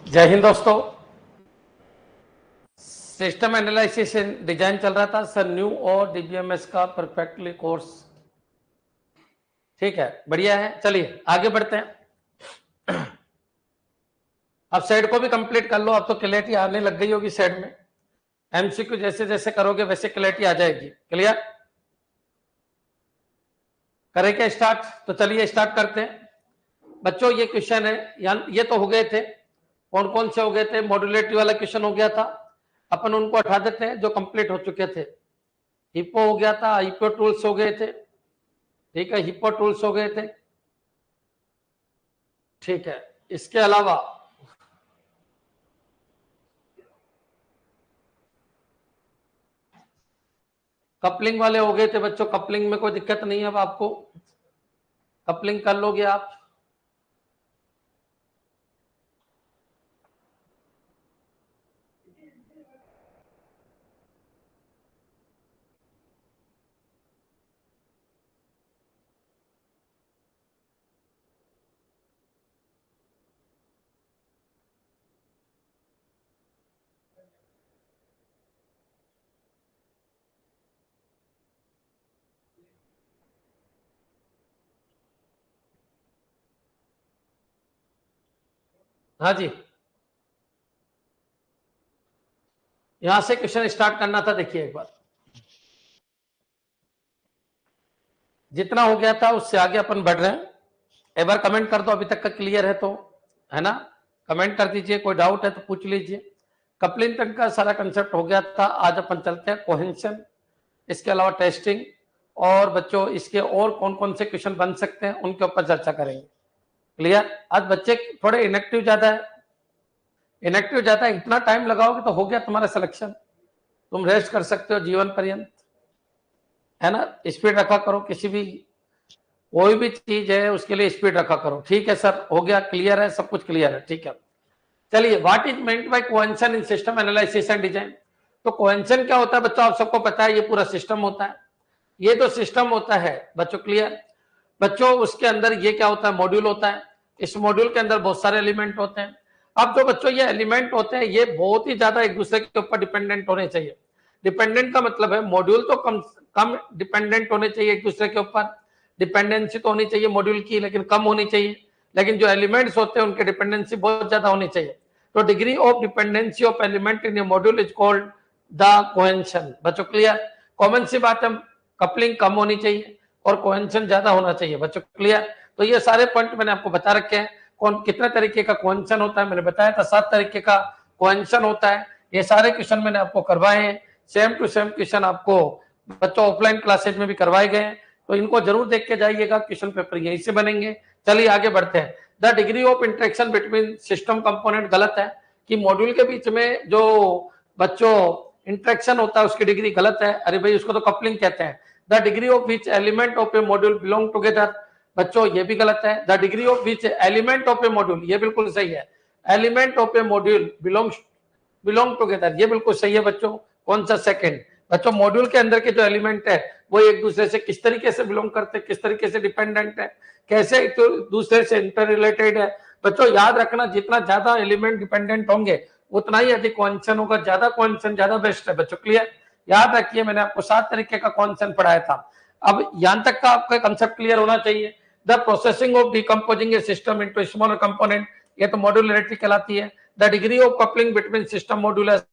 जय हिंद दोस्तों। System analysis design चल रहा था सर, न्यू और डीबीएमएस का परफेक्टली कोर्स। ठीक है, बढ़िया है। चलिए आगे बढ़ते हैं। अब सेट को भी कंप्लीट कर लो। अब तो क्लैरिटी आने लग गई होगी सेट में। एमसीक्यू जैसे जैसे करोगे वैसे क्लैरिटी आ जाएगी। क्लियर? करें क्या स्टार्ट? तो चलिए स्टार्ट करते हैं बच्चों। ये क्वेश्चन है, ये तो हो गए थे। कौन कौन से हो गए थे? मॉड्यूलेटरी वाला क्वेश्चन हो गया था, अपन उनको हटा देते हैं जो कंप्लीट हो चुके थे। हिप्पो हो गया था, हिप्पो टूल्स हो गए थे। ठीक है, हिप्पो टूल्स हो गए थे। ठीक है, इसके अलावा कपलिंग वाले हो गए थे बच्चों। कपलिंग में कोई दिक्कत नहीं है अब आपको, कपलिंग कर लोगे आप। हाँ जी, यहां से क्वेश्चन स्टार्ट करना था। देखिए एक बार, जितना हो गया था उससे आगे अपन बढ़ रहे हैं। एक बार कमेंट कर दो अभी तक का क्लियर है तो, है ना? कमेंट कर दीजिए, कोई डाउट है तो पूछ लीजिए। कपलिंग तक का सारा कंसेप्ट हो गया था। आज अपन चलते हैं कोहेंशन, इसके अलावा टेस्टिंग, और बच्चों इसके और कौन कौन से क्वेश्चन बन सकते हैं उनके ऊपर चर्चा करेंगे। क्लियर? आज बच्चे थोड़े इनएक्टिव ज्यादा है, इनएक्टिव ज्यादा है। इतना टाइम लगाओगे तो हो गया तुम्हारा सिलेक्शन। तुम रेस्ट कर सकते हो जीवन पर्यंत, है ना? स्पीड रखा करो, किसी भी कोई भी चीज है उसके लिए स्पीड रखा करो। ठीक है सर, हो गया, क्लियर है, सब कुछ क्लियर है। ठीक है, चलिए what is meant by cohesion in system analysis and design. तो कोहेंशन क्या होता है बच्चों? आप सबको पता है, ये पूरा सिस्टम होता है। ये जो सिस्टम होता है बच्चों, क्लियर बच्चों, उसके अंदर ये क्या होता है? मॉड्यूल होता है। इस मॉड्यूल के अंदर बहुत सारे एलिमेंट होते हैं। अब जो बच्चों ये एलिमेंट होते हैं ये बहुत ही ज्यादा एक दूसरे के ऊपर डिपेंडेंट होने चाहिए। डिपेंडेंट का मतलब है मॉड्यूल तो कम कम डिपेंडेंट होने चाहिए एक दूसरे के ऊपर। डिपेंडेंसी तो होनी चाहिए मॉड्यूल की, लेकिन कम होनी चाहिए। लेकिन जो एलिमेंट्स होते हैं उनके डिपेंडेंसी बहुत ज्यादा होनी चाहिए। तो degree of dependency of element in a module is called the cohesion. बच्चों क्लियर? कॉमन सी बात है, कपलिंग कम होनी चाहिए और कोहेंशन ज्यादा होना चाहिए। बच्चों क्लियर? तो ये सारे पॉइंट मैंने आपको बता रखे हैं। कौन कितने तरीके का कोहेंशन होता है मैंने बताया था, 7 तरीके का कोहेंशन होता है। ये सारे क्वेश्चन मैंने आपको करवाए हैं। सेम टू सेम क्वेश्चन आपको बच्चों ऑफलाइन क्लासेज में भी करवाए गए हैं, तो इनको जरूर देख के जाइएगा। क्वेश्चन पेपर यहीं से बनेंगे। चलिए आगे बढ़ते हैं। The degree of interaction between system component, गलत है कि मॉड्यूल के बीच में जो बच्चों इंटरेक्शन होता है उसकी डिग्री, गलत है। अरे भाई, उसको तो कपलिंग कहते हैं। The degree of which element of a module belong together, बच्चों ये भी गलत है। The degree of which element of a module, ये बिल्कुल सही है। Element of a module belong together, ये बिल्कुल सही है बच्चों। कौन सा? सेकंड। बच्चों मॉड्यूल के अंदर के जो एलिमेंट है वो एक दूसरे से किस तरीके से बिलोंग करते हैं, किस तरीके से डिपेंडेंट है, कैसे एक दूसरे से इंटर रिलेटेड है। बच्चों याद रखना, जितना ज्यादा एलिमेंट डिपेंडेंट होंगे उतना ही अधिक क्वेश्चन होगा। ज्यादा क्वेश्चन ज्यादा बेस्ट है बच्चों। क्लियर? याद रखिए, मैंने आपको 7 तरीके का क्वेश्चन पढ़ाया था। अब यहां तक का आपका कंसेप्ट क्लियर होना चाहिए। The processing of decomposing A system into smaller component, ये तो मॉड्यूलरिटी कहलाती है। The degree of coupling between system modulus,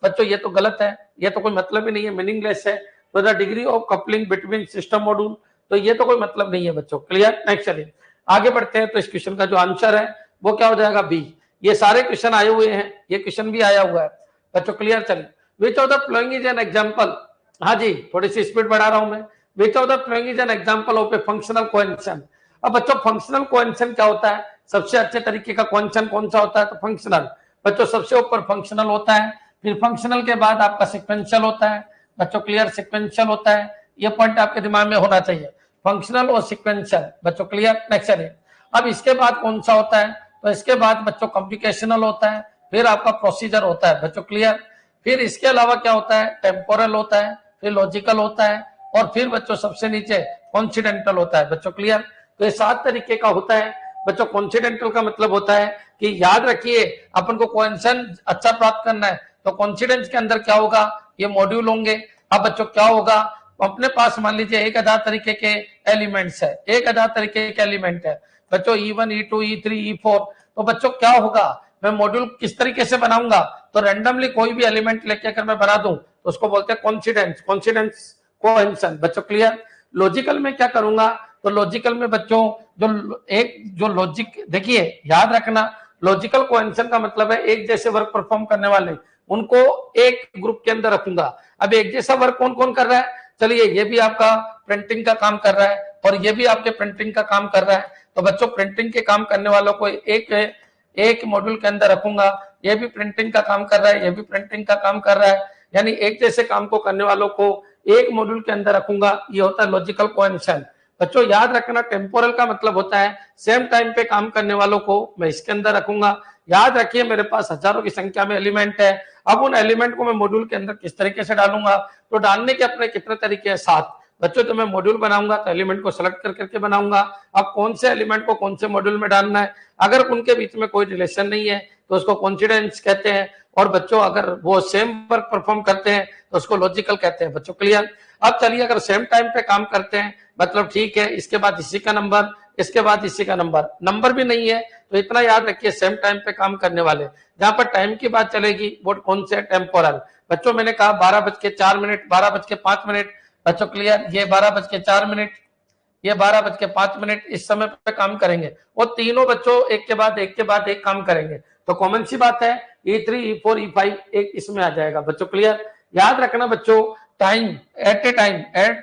बच्चों ये तो गलत है, ये तो कोई मतलब ही नहीं है, मीनिंगलेस है। तो the degree of coupling between system module, तो ये तो कोई मतलब नहीं है बच्चों। क्लियर? नेक्स्ट चलिए आगे बढ़ते हैं। तो इस क्वेश्चन का जो आंसर है वो क्या हो जाएगा? बी। ये सारे क्वेश्चन आए हुए हैं, ये क्वेश्चन भी आया हुआ है बच्चों। क्लियर? चलिए, which of the following is an example, हाँ जी थोड़ी सी स्पीड बढ़ा रहा हूं मैं। Which of the following is an example of a functional cohesion. अब बच्चों फंक्शनल कोहेंशन क्या होता है? सबसे अच्छे तरीके का कोहेंशन कौन सा होता है? तो फंक्शनल। बच्चों सबसे ऊपर फंक्शनल होता है, फिर फंक्शनल के बाद आपका सिक्वेंशियल होता है। बच्चों क्लियर? सिक्वेंशियल होता है, ये पॉइंट आपके दिमाग में होना चाहिए, फंक्शनल और सिक्वेंशियल। बच्चों क्लियर? नेक्स्ट चलिए, अब इसके बाद कौन सा होता है? तो इसके बाद बच्चों कम्प्लीकेशनल होता है, फिर आपका प्रोसीजर होता है। बच्चों क्लियर? फिर इसके अलावा क्या होता है? टेम्पोरल होता है, फिर लॉजिकल होता है, और फिर बच्चों सबसे नीचे कॉन्सिडेंटल होता है। बच्चों क्लियर? तो ये 7 तरीके का होता है बच्चों कॉन्सिडेंटल का मतलब होता है कि याद रखिए अपन को कोइंसिडेंस अच्छा प्राप्त करना है तो कॉन्सिडेंस के अंदर क्या होगा, ये मॉड्यूल होंगे। अब बच्चों क्या होगा, अपने पास मान लीजिए एक आधार तरीके के एलिमेंट्स है, एक आधार तरीके के एलिमेंट है बच्चों E1 E2 E3 E4। तो बच्चों क्या होगा, मैं मॉड्यूल किस तरीके से बनाऊंगा, तो रैंडमली कोई भी एलिमेंट लेके अगर मैं बना दूं तो उसको बोलते हैं कॉन्सिडेंस, कॉन्सिडेंस कोहेरेंस। बच्चों क्लियर। लॉजिकल में क्या करूंगा, तो लॉजिकल में बच्चों जो लॉजिक देखिए याद रखना, लॉजिकल कोहेरेंस का मतलब है एक जैसे वर्क परफॉर्म करने वाले उनको एक ग्रुप के अंदर रखूंगा। अब एक जैसा वर्क कौन कौन कर रहा है, चलिए ये भी आपका प्रिंटिंग का काम कर रहा है और ये भी आपके प्रिंटिंग का काम कर रहा है, तो बच्चों प्रिंटिंग के काम करने वालों को एक मॉड्यूल के अंदर रखूंगा। ये भी प्रिंटिंग का काम कर रहा है, ये भी प्रिंटिंग का काम कर रहा है, यानी एक जैसे काम को करने वालों को एक मॉड्यूल के अंदर रखूंगा। ये होता है लॉजिकल कोहेरेंस। बच्चों याद रखना, टेम्पोरल का मतलब होता है सेम टाइम पे काम करने वालों को मैं इसके अंदर रखूंगा। याद रखिए मेरे पास हजारों की संख्या में एलिमेंट है, अब उन एलिमेंट को मैं मॉड्यूल के अंदर किस तरीके से डालूंगा, तो डालने के अपने कितने तरीके हैं, 7। बच्चों तो मैं मॉड्यूल बनाऊंगा तो एलिमेंट को सिलेक्ट कर करके बनाऊंगा। अब कौन से एलिमेंट को कौन से मॉड्यूल में डालना है, अगर उनके बीच में कोई रिलेशन नहीं है तो उसको कॉन्सिडेंस कहते हैं, और बच्चों अगर वो सेम वर्क परफॉर्म करते हैं तो उसको लॉजिकल कहते हैं। बच्चों क्लियर। अब चलिए अगर सेम टाइम पे काम करते हैं मतलब ठीक है, इसके बाद इसी का नंबर, इसके बाद इसी का नंबर भी नहीं है तो इतना याद रखिए सेम टाइम पे काम करने वाले, जहां पर टाइम की बात चलेगी वो कौन से टेम्पोरल। बच्चों मैंने कहा 12:04, 12:05। बच्चों क्लियर। ये 12:04, ये 12:05 इस समय पे काम करेंगे, वो तीनों बच्चों एक के बाद एक काम करेंगे, तो कॉमन सी बात है E3 E4 E5 एक इसमें आ जाएगा। बच्चों क्लियर। याद रखना बच्चों, टाइम एट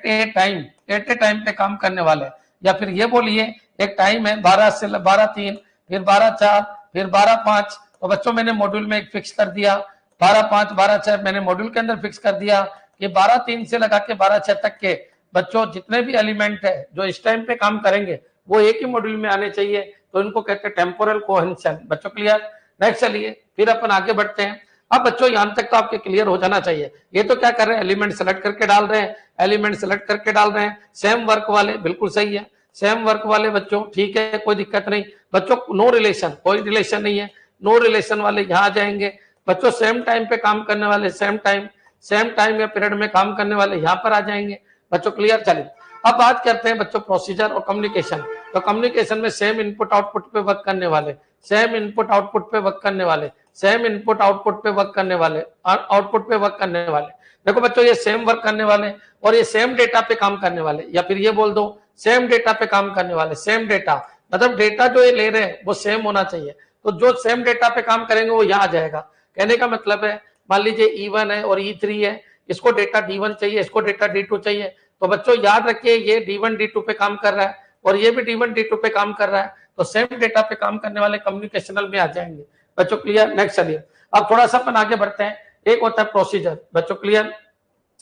ए टाइम पे काम करने वाले, या फिर ये बोलिए एक टाइम है 12 से 12:03, फिर 12:04, फिर 12:05। तो बच्चों मैंने मॉड्यूल में एक फिक्स कर दिया 12:05 12:06, मैंने मॉड्यूल के अंदर फिक्स कर दिया कि 12:03 से लगा के 12:06 तक के बच्चों जितने भी एलिमेंट है जो इस टाइम पे काम करेंगे वो एक ही मॉड्यूल में आने चाहिए, तो इनको कहते हैं टेम्पोरल कोहेरेंस। बच्चों क्लियर। नेक्स्ट चलिए फिर अपन आगे बढ़ते हैं। अब बच्चों यहां तक तो आपके क्लियर हो जाना चाहिए। ये तो क्या कर रहे हैं, एलिमेंट सेलेक्ट करके डाल रहे हैं, एलिमेंट सेलेक्ट करके डाल रहे हैं, सेम वर्क वाले, बिल्कुल सही है, सेम वर्क वाले बच्चों, ठीक है, कोई दिक्कत नहीं। बच्चों नो रिलेशन, कोई रिलेशन नहीं है, नो रिलेशन वाले यहाँ आ जाएंगे। बच्चों सेम टाइम पे काम करने वाले, सेम टाइम या पीरियड में काम करने वाले यहाँ पर आ जाएंगे। बच्चों क्लियर। चलिए अब बात करते हैं बच्चों प्रोसीजर और कम्युनिकेशन। तो कम्युनिकेशन में सेम इनपुट आउटपुट पे वर्क करने वाले, सेम इनपुट आउटपुट पे वर्क करने वाले, सेम इनपुट आउटपुट पे वर्क करने वाले, आउटपुट पे वर्क करने वाले। देखो बच्चों ये सेम वर्क करने वाले और ये सेम डेटा पे काम करने वाले, या फिर ये बोल दो सेम डेटा पे काम करने वाले। सेम डेटा मतलब डेटा जो ये ले रहे हैं वो सेम होना चाहिए, तो जो सेम डेटा पे काम करेंगे वो यहाँ आ जाएगा। कहने का मतलब है मान लीजिए E1 है और E3 है, इसको डेटा D1 चाहिए, इसको डेटा D2 चाहिए, तो बच्चों याद रखिए ये D1 D2 पे काम कर रहा है और ये भी D1 D2 पे काम कर रहा है, तो सेम डेटा पे काम करने वाले कम्युनिकेशनल में आ जाएंगे। बच्चों क्लियर। नेक्स्ट चलिए अब थोड़ा सा अपन आगे बढ़ते हैं। एक होता है प्रोसीजर। बच्चों क्लियर।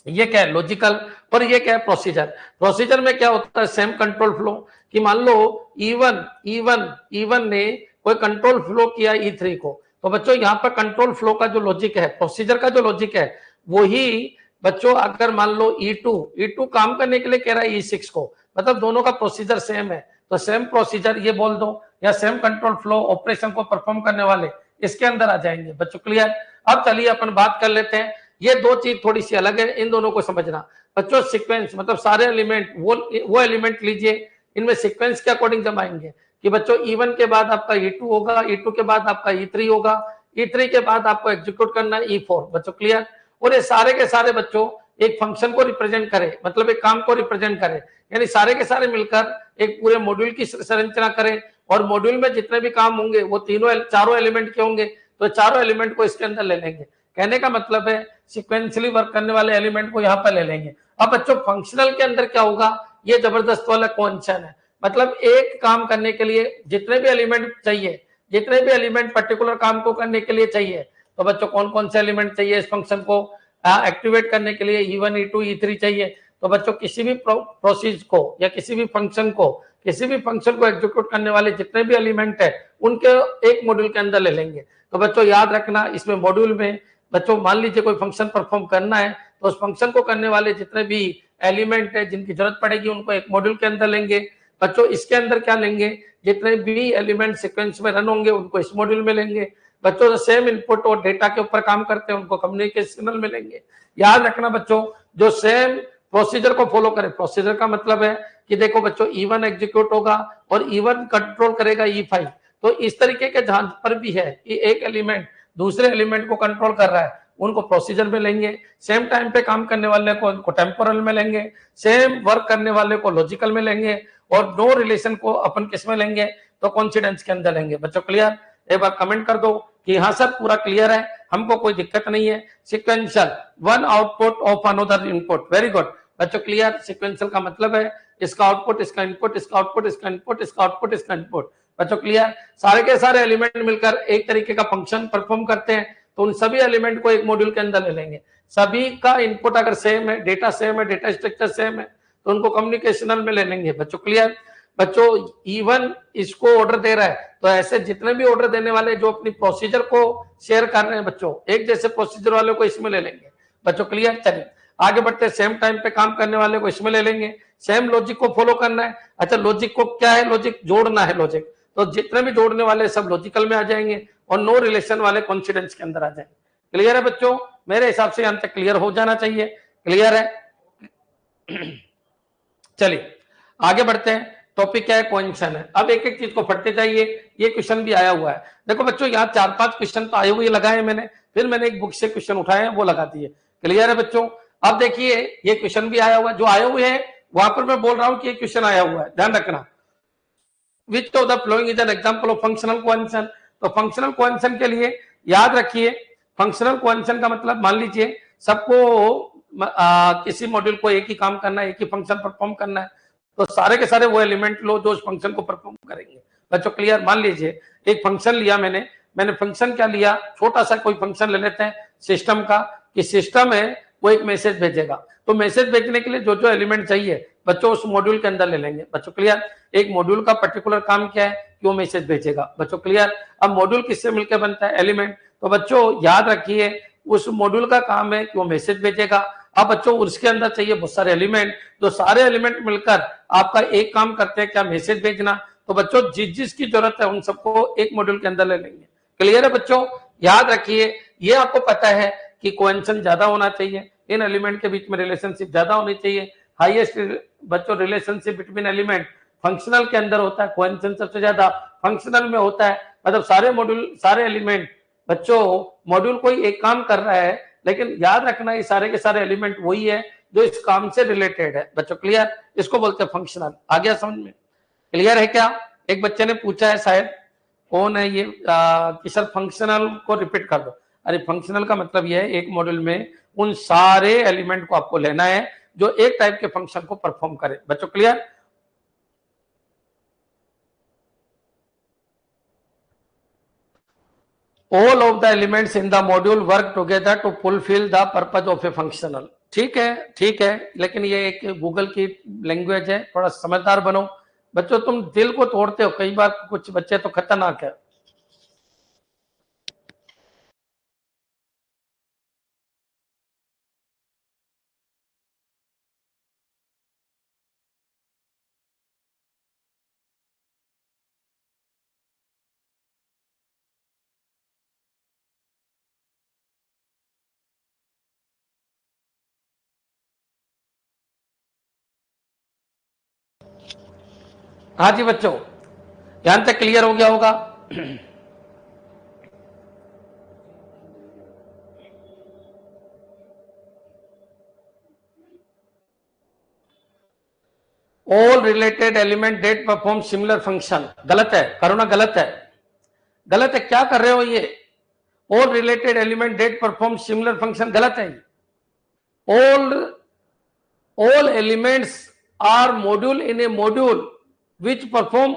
ये क्या है, लॉजिकल, और ये क्या है, प्रोसीजर। प्रोसीजर में क्या होता है, सेम कंट्रोल फ्लो, कि मान लो E1 ने कोई कंट्रोल फ्लो किया E3 को, तो बच्चों यहाँ पर कंट्रोल फ्लो का जो लॉजिक है, प्रोसीजर का जो लॉजिक है, वही बच्चों अगर मान लो E2 काम करने के लिए कह रहा है E6 को, मतलब दोनों का प्रोसीजर सेम है, तो सेम प्रोसीजर ये बोल दो, या सेम कंट्रोल फ्लो ऑपरेशन को परफॉर्म करने वाले इसके अंदर आ जाएंगे। बच्चों क्लियर। अब चलिए अपन बात कर लेते हैं, ये दो चीज थोड़ी सी अलग है, इन दोनों को समझना। बच्चों सीक्वेंस मतलब सारे एलिमेंट वो एलिमेंट लीजिए, इनमें सीक्वेंस के अकॉर्डिंग जमाएंगे कि बच्चों E1 के बाद आपका E2 होगा, E2 के बाद आपका E3 होगा, E3 के बाद आपको एग्जीक्यूट करना है E4। बच्चों क्लियर। और ये सारे के सारे बच्चों एक फंक्शन को रिप्रेजेंट करे, मतलब एक काम को रिप्रेजेंट करे, यानी सारे के सारे मिलकर एक पूरे मॉड्यूल की संरचना करें, और मॉड्यूल में जितने भी काम होंगे वो चारों एलिमेंट के होंगे, तो चारों एलिमेंट को इसके अंदर ले लेंगे। कहने का मतलब है सिक्वेंशियली वर्क करने वाले एलिमेंट को यहाँ पर ले लेंगे। अब बच्चों फंक्शनल के अंदर क्या होगा, ये जबरदस्त वाला कॉन्सेप्ट है, मतलब एक काम करने के लिए जितने भी एलिमेंट चाहिए, जितने भी एलिमेंट पर्टिकुलर काम को करने के लिए चाहिए, तो बच्चों कौन कौन से एलिमेंट चाहिए इस फंक्शन को एक्टिवेट करने के लिए, E1 E2 E3 चाहिए। तो बच्चों किसी भी प्रोसेस को या किसी भी फंक्शन को एग्जीक्यूट करने वाले जितने भी एलिमेंट है उनके एक मॉड्यूल के अंदर ले लेंगे। तो बच्चों याद रखना, इसमें मॉड्यूल में बच्चों मान लीजिए कोई फंक्शन परफॉर्म करना है, तो उस फंक्शन को करने वाले जितने भी एलिमेंट है जिनकी जरूरत पड़ेगी उनको एक मॉड्यूल के अंदर लेंगे। बच्चों इसके अंदर क्या लेंगे, जितने भी एलिमेंट सीक्वेंस में रन होंगे उनको इस मॉड्यूल में लेंगे। बच्चों जो सेम इनपुट और डेटा के ऊपर काम करते हैं उनको कम्युनिकेशनल में लेंगे। याद रखना बच्चों, जो सेम प्रोसीजर को फॉलो करे, प्रोसीजर का मतलब है कि देखो बच्चों E1 एग्जीक्यूट होगा और E1 कंट्रोल करेगा E5। तो इस तरीके के जहां पर भी है कि एक एलिमेंट दूसरे एलिमेंट को कंट्रोल कर रहा है उनको प्रोसीजर में लेंगे, सेम टाइम पे काम करने वाले को उनको टेम्पोरल में लेंगे, सेम वर्क करने वाले को लॉजिकल में लेंगे और नो रिलेशन को अपन किस में लेंगे, तो कॉन्सिडेंस के अंदर लेंगे। बच्चों क्लियर? एक बार कमेंट कर दो कि हाँ सर पूरा क्लियर है, हमको कोई दिक्कत नहीं है। Sequential, one output of another input, very good बच्चों क्लियर। सिक्वेंशियल का मतलब है इसका आउटपुट इसका इनपुट, इसका आउटपुट इसका इनपुट, इसका आउटपुट इसका इनपुट। बच्चों क्लियर? सारे के सारे एलिमेंट मिलकर एक तरीके का फंक्शन परफॉर्म करते हैं, तो उन सभी एलिमेंट को एक मॉड्यूल के अंदर ले लेंगे। सभी का इनपुट अगर सेम है, डेटा सेम है, डेटा स्ट्रक्चर सेम है, तो उनको कम्युनिकेशनल में ले लेंगे। बच्चों क्लियर? बच्चों E1 इसको ऑर्डर दे रहा है, तो ऐसे जितने भी ऑर्डर देने वाले जो अपनी प्रोसीजर को शेयर कर रहे हैं बच्चों, एक जैसे प्रोसीजर वाले को इसमें ले लेंगे। बच्चों क्लियर? चलिए आगे बढ़ते हैं। सेम टाइम पे काम करने वाले को इसमें ले लेंगे, सेम लॉजिक को फॉलो करना है। अच्छा लॉजिक को क्या है, लॉजिक जोड़ना है लॉजिक, तो जितने भी जोड़ने वाले सब लॉजिकल में आ जाएंगे और नो रिलेशन वाले कॉन्फिडेंस के अंदर आ जाएंगे। क्लियर है बच्चों? मेरे हिसाब से यहां तक क्लियर हो जाना चाहिए। क्लियर है? चलिए आगे बढ़ते हैं। टॉपिक क्या है, कोइंशन है। अब एक एक चीज को पढ़ते जाइए, ये क्वेश्चन भी आया हुआ है। देखो बच्चों यहाँ 4-5 क्वेश्चन तो आए हुए लगाए मैंने, फिर मैंने एक बुक से क्वेश्चन उठाए हैं वो लगा दिए। क्लियर है बच्चों? अब देखिए ये क्वेश्चन भी आया हुआ है, जो आए हुए हैं वहां पर मैं बोल रहा हूं कि ये क्वेश्चन आया हुआ है, ध्यान रखना। विच of the following is an example of functional coefficient. तो फंक्शनल कोएफिशिएंट के लिए याद रखिए, फंक्शनल कोएफिशिएंट का मतलब मान लीजिए सबको किसी मॉड्यूल को एक ही काम करना है, एक ही फंक्शन परफॉर्म करना है, तो सारे के सारे वो एलिमेंट लो जो उस फंक्शन को परफॉर्म करेंगे। बच्चों क्लियर? मान लीजिए एक फंक्शन लिया मैंने फंक्शन क्या लिया, छोटा सा कोई फंक्शन ले लेते हैं सिस्टम का, कि सिस्टम है वो एक मैसेज भेजेगा, तो मैसेज भेजने के लिए जो जो एलिमेंट चाहिए बच्चों उस मॉड्यूल के अंदर ले लेंगे। बच्चों क्लियर? एक मॉड्यूल का पर्टिकुलर काम क्या है कि वो मैसेज भेजेगा। बच्चों क्लियर? अब मॉड्यूल किससे मिलकर बनता है, एलिमेंट। तो बच्चों याद रखिए उस मॉड्यूल का काम है कि वो मैसेज भेजेगा। अब बच्चों उसके अंदर चाहिए बहुत सारे एलिमेंट, तो सारे एलिमेंट मिलकर आपका एक काम करते हैं क्या, मैसेज भेजना। तो बच्चों जिस जिसकी जरूरत है उन सबको एक मॉड्यूल के अंदर ले लेंगे। क्लियर है बच्चों? याद रखिए ये आपको पता है कि कोएफिशिएंट ज्यादा होना चाहिए, इन एलिमेंट के बीच में रिलेशनशिप ज्यादा होनी चाहिए। हाईएस्ट बच्चों रिलेशनशिप बिटवीन एलिमेंट फंक्शनल के अंदर होता है, कोएफिशिएंट सबसे ज्यादा फंक्शनल में होता है। मतलब सारे मॉड्यूल सारे एलिमेंट बच्चों मॉड्यूल कोई एक काम कर रहा है, लेकिन याद रखना ये सारे के सारे एलिमेंट वही है जो इस काम से रिलेटेड है। बच्चों क्लियर? इसको बोलते हैं फंक्शनल। आ गया समझ में? क्लियर है क्या? एक बच्चे ने पूछा है, शायद कौन है ये, कि सर फंक्शनल को रिपीट कर दो। अरे फंक्शनल का मतलब यह है एक मॉड्यूल में उन सारे एलिमेंट को आपको लेना है जो एक टाइप के फंक्शन को परफॉर्म करे। बच्चों clear? all of the elements in the module work together to fulfill the purpose of a functional। ठीक है, लेकिन ये एक गूगल की लैंग्वेज है, थोड़ा समझदार बनो। बच्चों तुम दिल को तोड़ते हो कई बार, कुछ बच्चे तो खतरनाक है। हाँ जी बच्चों, यहां तक क्लियर हो गया होगा। All related element that perform similar function, गलत है, करो ना, गलत है, गलत है, क्या कर रहे हो ये। All related element that perform similar function गलत है। all elements are module in a module which perform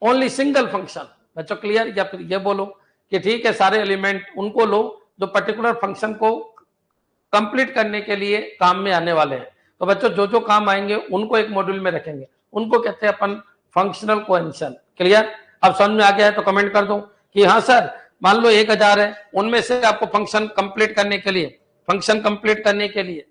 only single function। बच्चों क्लियर? या फिर ये बोलो कि ठीक है सारे एलिमेंट उनको लो जो पर्टिकुलर फंक्शन को कंप्लीट करने के लिए काम में आने वाले हैं। तो बच्चों जो जो काम आएंगे उनको एक मॉड्यूल में रखेंगे, उनको कहते हैं अपन फंक्शनल कोएफिशिएंट। क्लियर? अब समझ में आ गया है तो कमेंट कर दो कि हाँ सर मान लो 1000 है, उनमें से आपको फंक्शन कंप्लीट करने के लिए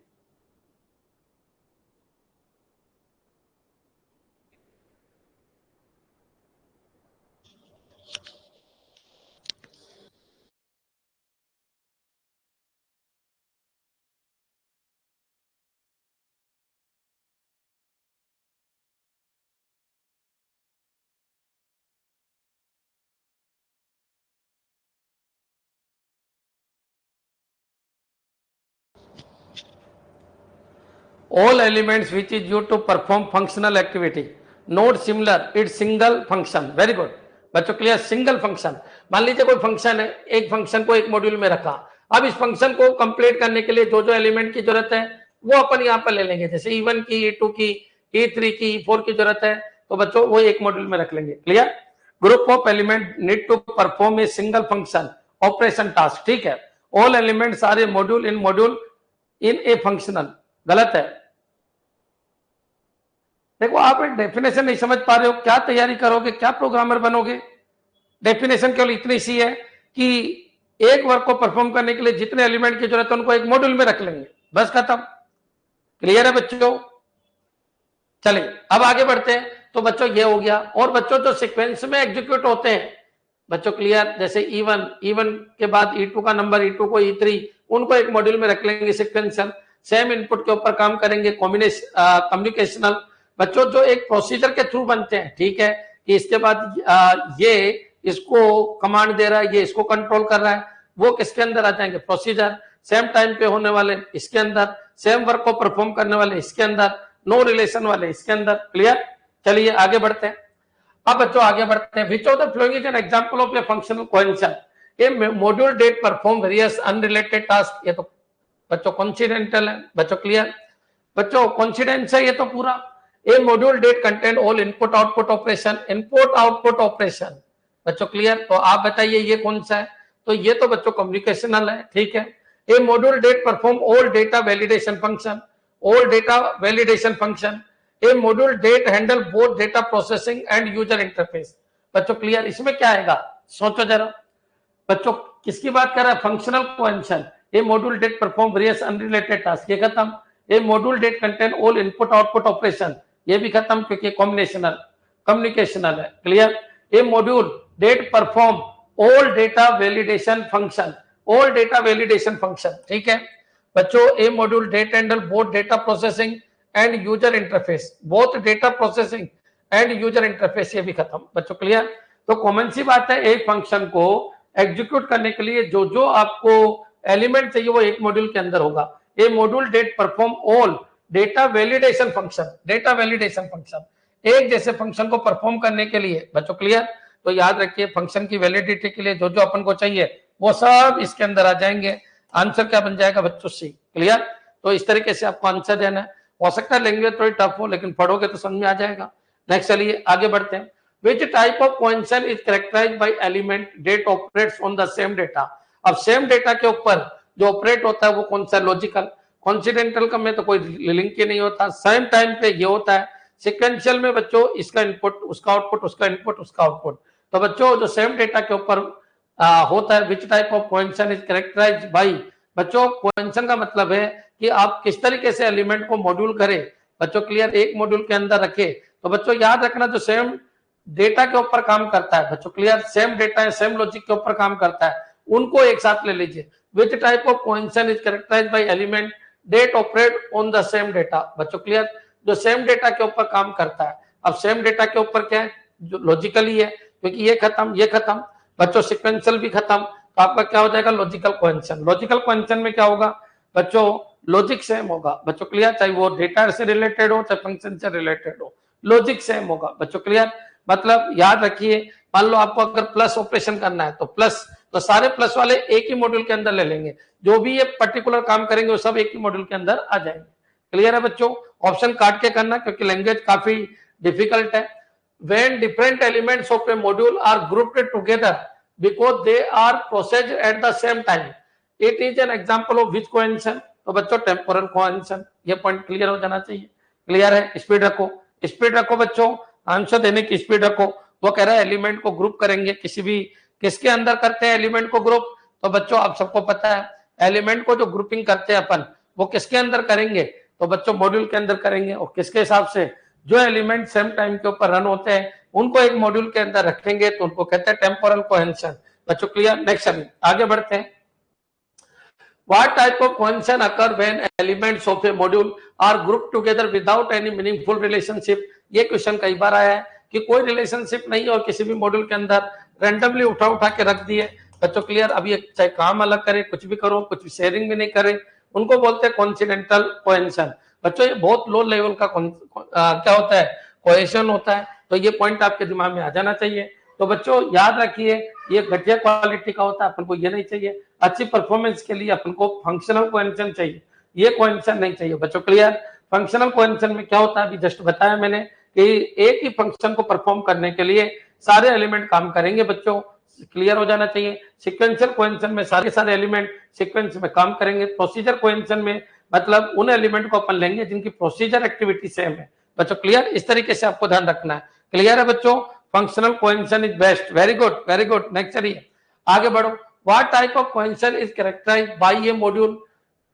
all elements which is used to perform functional activity not similar it's single function. very good बच्चों क्लियर. सिंगल फंक्शन, मान लीजिए कोई फंक्शन है, एक फंक्शन को एक मॉड्यूल में रखा, अब इस फंक्शन को कंप्लीट करने के लिए जो जो एलिमेंट की जरूरत है वो अपन यहाँ पर ले लेंगे, जैसे E1 की, E2 की, E3 की, E4 की जरूरत है तो बच्चों वो एक मॉड्यूल में रख लेंगे. Clear. Group of element need to perform a single function operation task. ठीक है. All elements are a module in a functional. गलत है. देखो आप एक डेफिनेशन नहीं समझ पा रहे हो, क्या तैयारी करोगे, क्या प्रोग्रामर बनोगे. डेफिनेशन केवल इतनी सी है कि एक वर्क को परफॉर्म करने के लिए जितने एलिमेंट की जरूरत है उनको एक मॉड्यूल में रख लेंगे, बस खत्म. क्लियर है बच्चों. चलिए अब आगे बढ़ते हैं. तो बच्चों ये हो गया. और बच्चों जो सीक्वेंस में एग्जीक्यूट होते हैं बच्चों क्लियर, जैसे E1 के बाद E2 का नंबर, E2 को E3, उनको एक मॉड्यूल में रख लेंगे सिक्वेंशियल. सेम इनपुट के ऊपर काम करेंगे. कम्युनिकेशनल बच्चों जो एक प्रोसीजर के थ्रू बनते हैं. ठीक है कि इसके बाद ये इसको कमांड दे रहा है, ये इसको कंट्रोल कर रहा है, वो किसके अंदर आ जाएंगे, प्रोसीजर. सेम टाइम पे होने वाले इसके अंदर, सेम वर्क को परफॉर्म करने वाले इसके अंदर, नो रिलेशन वाले इसके अंदर. क्लियर. चलिए आगे बढ़ते हैं. अब बच्चों आगे बढ़ते हैं. Which of the following is an example of a functional cohesion. A module that perform various unrelated task. ये तो बच्चों कॉन्सिडेंटल है. बच्चों क्लियर. बच्चों कॉन्सिडेंस है ये तो पूरा. A module that contain all input output operation. Input output operation बच्चों क्लियर. तो आप बताइए ये कौन सा है. तो ये तो बच्चों कम्युनिकेशनल है. ठीक है. A module that perform all data validation function. All data validation function. A module that handle both data processing and user interface. बच्चों क्लियर. इसमें क्या आएगा सोचो जरा. बच्चों किसकी बात कर रहा है, functional cohesion. A module that perform various unrelated task, ये खत्म. A module that contain all input output operation, ये भी खत्म क्योंकि कम्युनिकेशनल है. Clear. A module that perform all data validation function. All data validation function. ठीक है बच्चों. A module that handle both data processing and user interface. Both data processing and user interface, ये भी खत्म. बच्चों क्लियर. तो common सी बात है, एक फंक्शन को एग्जीक्यूट करने के लिए जो जो आपको एलिमेंट चाहिए वो एक मॉड्यूल के अंदर होगा. A module that perform all data validation function. Data validation function एक जैसे फंक्शन को परफॉर्म करने के लिए बच्चों क्लियर. तो याद रखिए फंक्शन की वैलिडिटी के लिए जो जो अपन को चाहिए वो सब इसके अंदर आ जाएंगे. आंसर क्या बन जाएगा बच्चों, सी. क्लियर. तो इस तरीके से आपको आंसर देना है. हो सकता है लैंग्वेज थोड़ी टफ हो लेकिन पढ़ोगे तो समझ में आ जाएगा. नेक्स्ट चलिए आगे बढ़ते हैं. Which type of cohesion is characterized by element that operates on the same data. अब सेम डेटा के ऊपर जो ऑपरेट होता है वो कौन सा, लॉजिकल. कॉन्सिडेंटल का में तो कोई लिंक ही नहीं होता. सेम टाइम पे ये होता है. सिक्वेंशियल में बच्चों इसका इनपुट उसका आउटपुट, उसका इनपुट उसका आउटपुट. तो बच्चों जो सेम डेटा के ऊपर होता है, which type of cohesion is characterized by. बच्चों कोहेरेंशन का मतलब है कि आप किस तरीके से एलिमेंट को मॉड्यूल करें. बच्चों क्लियर. एक मॉड्यूल के अंदर रखे. तो बच्चों याद रखना जो सेम डेटा के ऊपर काम करता है बच्चों क्लियर, सेम डेटा है, सेम लॉजिक के ऊपर काम करता है, उनको एक साथ ले लीजिए. Which type of cohesion is characterized by element that operate on the same data. बच्चों क्लियर. जो सेम डेटा के ऊपर काम करता है. अब सेम डेटा के ऊपर क्या है, जो लॉजिकली है, क्योंकि ये खत्म ये खत्म. बच्चों सिक्वेंशियल भी खत्म. तो आपका क्या हो जाएगा, लॉजिकल कोहेरेंशन. लॉजिकल कोहेरेंशन में क्या होगा बच्चों, लॉजिक सेम होगा. बच्चों क्लियर. चाहे वो डेटा से रिलेटेड हो चाहे फंक्शन से रिलेटेड हो, लॉजिक सेम होगा. बच्चों क्लियर. मतलब याद रखिए, मान लो आपको अगर प्लस ऑपरेशन करना है तो प्लस, तो सारे प्लस वाले एक ही मॉड्यूल के अंदर ले लेंगे. जो भी ये पर्टिकुलर काम करेंगे वो सब एक ही मॉड्यूल के अंदर आ जाएंगे. क्लियर है बच्चों. ऑप्शन काट के करना क्योंकि लैंग्वेज काफी डिफिकल्ट है. When different elements of a module are grouped together because they are processed at the same time, it is an example of which cohesion. तो बच्चों टेम्पोरल कोहेरेंशन. ये पॉइंट क्लियर हो जाना चाहिए. क्लियर है. स्पीड रखो, स्पीड रखो बच्चों. आंसर देने की स्पीड रखो. वो कह रहा है एलिमेंट को ग्रुप करेंगे, किसी भी किसके अंदर करते हैं एलिमेंट को ग्रुप. तो बच्चों आप सबको पता है एलिमेंट को जो ग्रुपिंग करते हैं अपन वो किसके अंदर करेंगे, तो बच्चों मॉड्यूल के अंदर करेंगे. और किसके हिसाब से, जो एलिमेंट सेम टाइम के ऊपर रन होते हैं उनको एक मॉड्यूल के अंदर रखेंगे तो उनको कहते हैं टेम्पोरल कोहेरेंशन. बच्चों क्लियर. नेक्स्ट आगे बढ़ते हैं. What type of cohesion occur when elements of a module are grouped together without any meaningful relationship? ये क्वेश्चन कई बार आया है कि कोई रिलेशनशिप नहीं और किसी भी मॉड्यूल के अंदर रैंडमली उठा के रख दिए. बच्चों क्लियर. अब ये चाहे काम अलग करे, कुछ भी करो, कुछ शेयरिंग भी नहीं करे, उनको बोलते हैं कॉन्सिडेंटल कोहेरेंशन. बच्चों ये बहुत लो लेवल का क्या होता है, कोहेशन होता है। तो ये पॉइंट आपके दिमाग में आ जाना चाहिए। तो बच्चों याद रखिए, ये घटिया क्वालिटी का होता है, अपन को ये नहीं चाहिए। अच्छी परफॉर्मेंस के लिए अपन को फंक्शनल कोएफिशिएंट चाहिए, ये कोएफिशिएंट नहीं चाहिए। बच्चों क्लियर? फंक्शनल कोएफिशिएंट में क्या होता है, अभी जस्ट बताया मैंने कि एक ही फंक्शन को परफॉर्म करने के लिए सारे एलिमेंट काम करेंगे। बच्चों क्लियर हो जाना चाहिए। सिक्वेंशियल कोएफिशिएंट में सारे एलिमेंट सीक्वेंस में काम करेंगे। प्रोसीजर कोएफिशिएंट में मतलब उन एलिमेंट को अपन लेंगे जिनकी प्रोसीजर एक्टिविटी सेम है। बच्चों क्लियर? इस तरीके से आपको ध्यान रखना है। क्लियर है बच्चों? Functional coefficient is best. Very good, very good. Next चलिए आगे बढ़ो। What type of coefficient is characterized by a module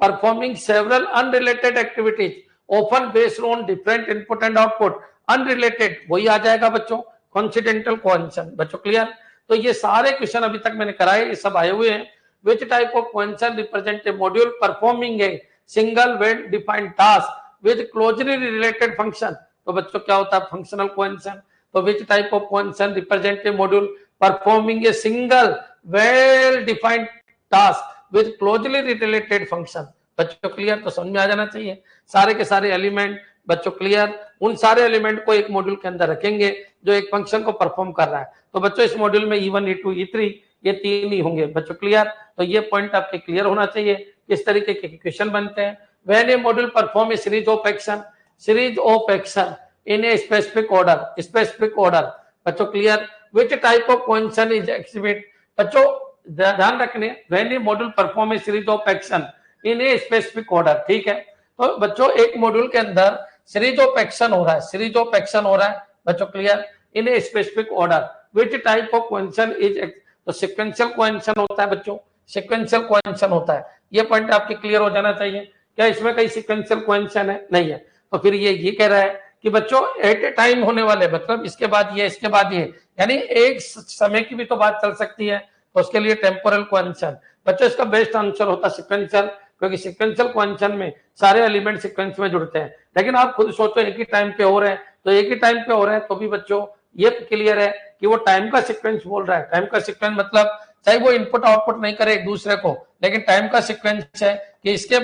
performing several unrelated activities often based on different input and output? Unrelated वही आ जाएगा बच्चों, coincidental cohesion। बच्चों clear? तो ये सारे क्वेश्चन अभी तक मैंने कराए, ये सब आए हुए हैं। Which type of cohesion represent a module performing a single well defined task with closely related function? तो बच्चों क्या होता है functional cohesion? तो which type of cohesion represent a module performing a single well defined task with closely related function? बच्चों clear? तो समझ में आ जाना चाहिए। सारे के सारे एलिमेंट बच्चों क्लियर, उन सारे एलिमेंट को एक मॉड्यूल के अंदर रखेंगे जो एक फंक्शन को परफॉर्म कर रहा है। तो बच्चों इस मॉड्यूल में E1 E2 E3 ये तीन ही होंगे। बच्चों क्लियर? तो ये पॉइंट आपके क्लियर होना चाहिए। किस तरीके के क्वेश्चन बनते हैं? When a module perform a series of action in a specific order. बच्चों clear? Which type of coefficient is exhibit? बच्चों ध्यान रखने, when a module perform a series of action in a specific order. ठीक है? तो बच्चों एक module के अंदर सीरीज ऑफ एक्शन हो रहा है। बच्चों clear? In a specific order. Which type of coefficient is? तो सीक्वेंशियल कोएफिशिएंट होता है बच्चों, सीक्वेंशियल कोएफिशिएंट होता है। ये पॉइंट आपके क्लियर हो जाना चाहिए। क्या इसमें कई सीक्वेंशियल कोएफिशिएंट है? नहीं है। तो फिर ये कह रहा है कि बच्चों एट ए टाइम होने वाले, मतलब इसके बाद ये, यानी एक समय की भी तो बात चल सकती है। तो उसके लिए टेम्पोरल कोएफिशिएंट। बच्चों इसका बेस्ट आंसर होता है सीक्वेंशियल, क्योंकि सीक्वेंशियल कोएफिशिएंट में सारे एलिमेंट सीक्वेंस में जुड़ते हैं। लेकिन आप खुद सोचो एक ही टाइम पे हो रहे हैं, तो एक ही टाइम पे हो रहे हैं तो भी बच्चों ये क्लियर है कि वो टाइम का सीक्वेंस बोल रहा है। टाइम का सीक्वेंस मतलब चाहे वो इनपुट आउटपुट नहीं करे एक दूसरे को, लेकिन टाइम का सीक्वेंस है कि इसके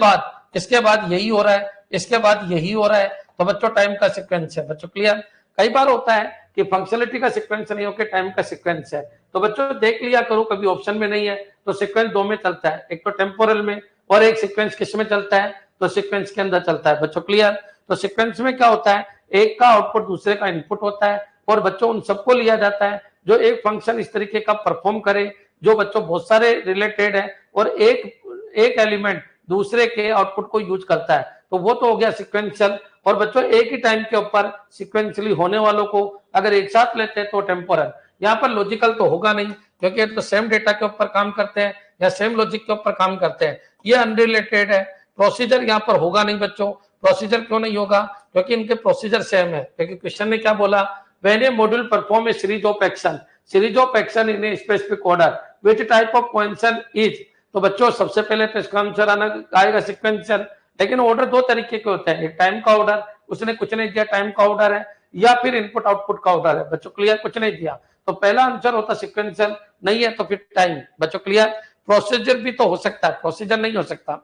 बाद यही हो रहा है, इसके बाद यही हो रहा है, तो बच्चों टाइम का सीक्वेंस है। बच्चों क्लियर? कई बार होता है कि फंक्शनलिटी का सीक्वेंस नहीं होकर टाइम का सीक्वेंस है। तो बच्चों देख लिया करो, कभी ऑप्शन में नहीं है तो सीक्वेंस दो में चलता है, एक तो टेम्पोरल में और एक सीक्वेंस किस में चलता है? तो सीक्वेंस के अंदर चलता है। बच्चों क्लियर? तो सीक्वेंस में क्या होता है, एक का आउटपुट दूसरे का इनपुट होता है और बच्चों उन सबको लिया जाता है जो एक फंक्शन इस तरीके का परफॉर्म करे जो बच्चों बहुत सारे रिलेटेड है और एक एलिमेंट दूसरे के आउटपुट को यूज करता है, तो वो तो हो गया सीक्वेंशियल। और बच्चों एक ही टाइम के ऊपर सीक्वेंशियली होने वालों को अगर एक साथ लेते हैं तो टेम्पोरल। यहाँ पर लॉजिकल तो होगा नहीं, क्योंकि तो सेम डेटा के ऊपर काम करते हैं या सेम लॉजिक के ऊपर काम करते हैं, ये अनरिलेटेड है। प्रोसीजर यहाँ पर होगा नहीं बच्चों। प्रोसीजर क्यों नहीं होगा? क्योंकि इनके प्रोसीजर सेम है। क्योंकि क्वेश्चन ने क्या बोला, when a module perform a series of action in a specific order, which type of coefficient is? तो बच्चों सबसे पहले तो इसका आंसर आएगा सीक्वेंशियल। लेकिन ऑर्डर दो तरीके के होते हैं, एक टाइम का ऑर्डर, उसने कुछ नहीं दिया टाइम का ऑर्डर है, या फिर इनपुट आउटपुट का ऑर्डर है। बच्चों क्लियर? कुछ नहीं दिया तो पहला आंसर होता सीक्वेंशियल, नहीं है तो फिर टाइम। बच्चों क्लियर? प्रोसीजर भी तो हो सकता है, प्रोसीजर नहीं हो सकता।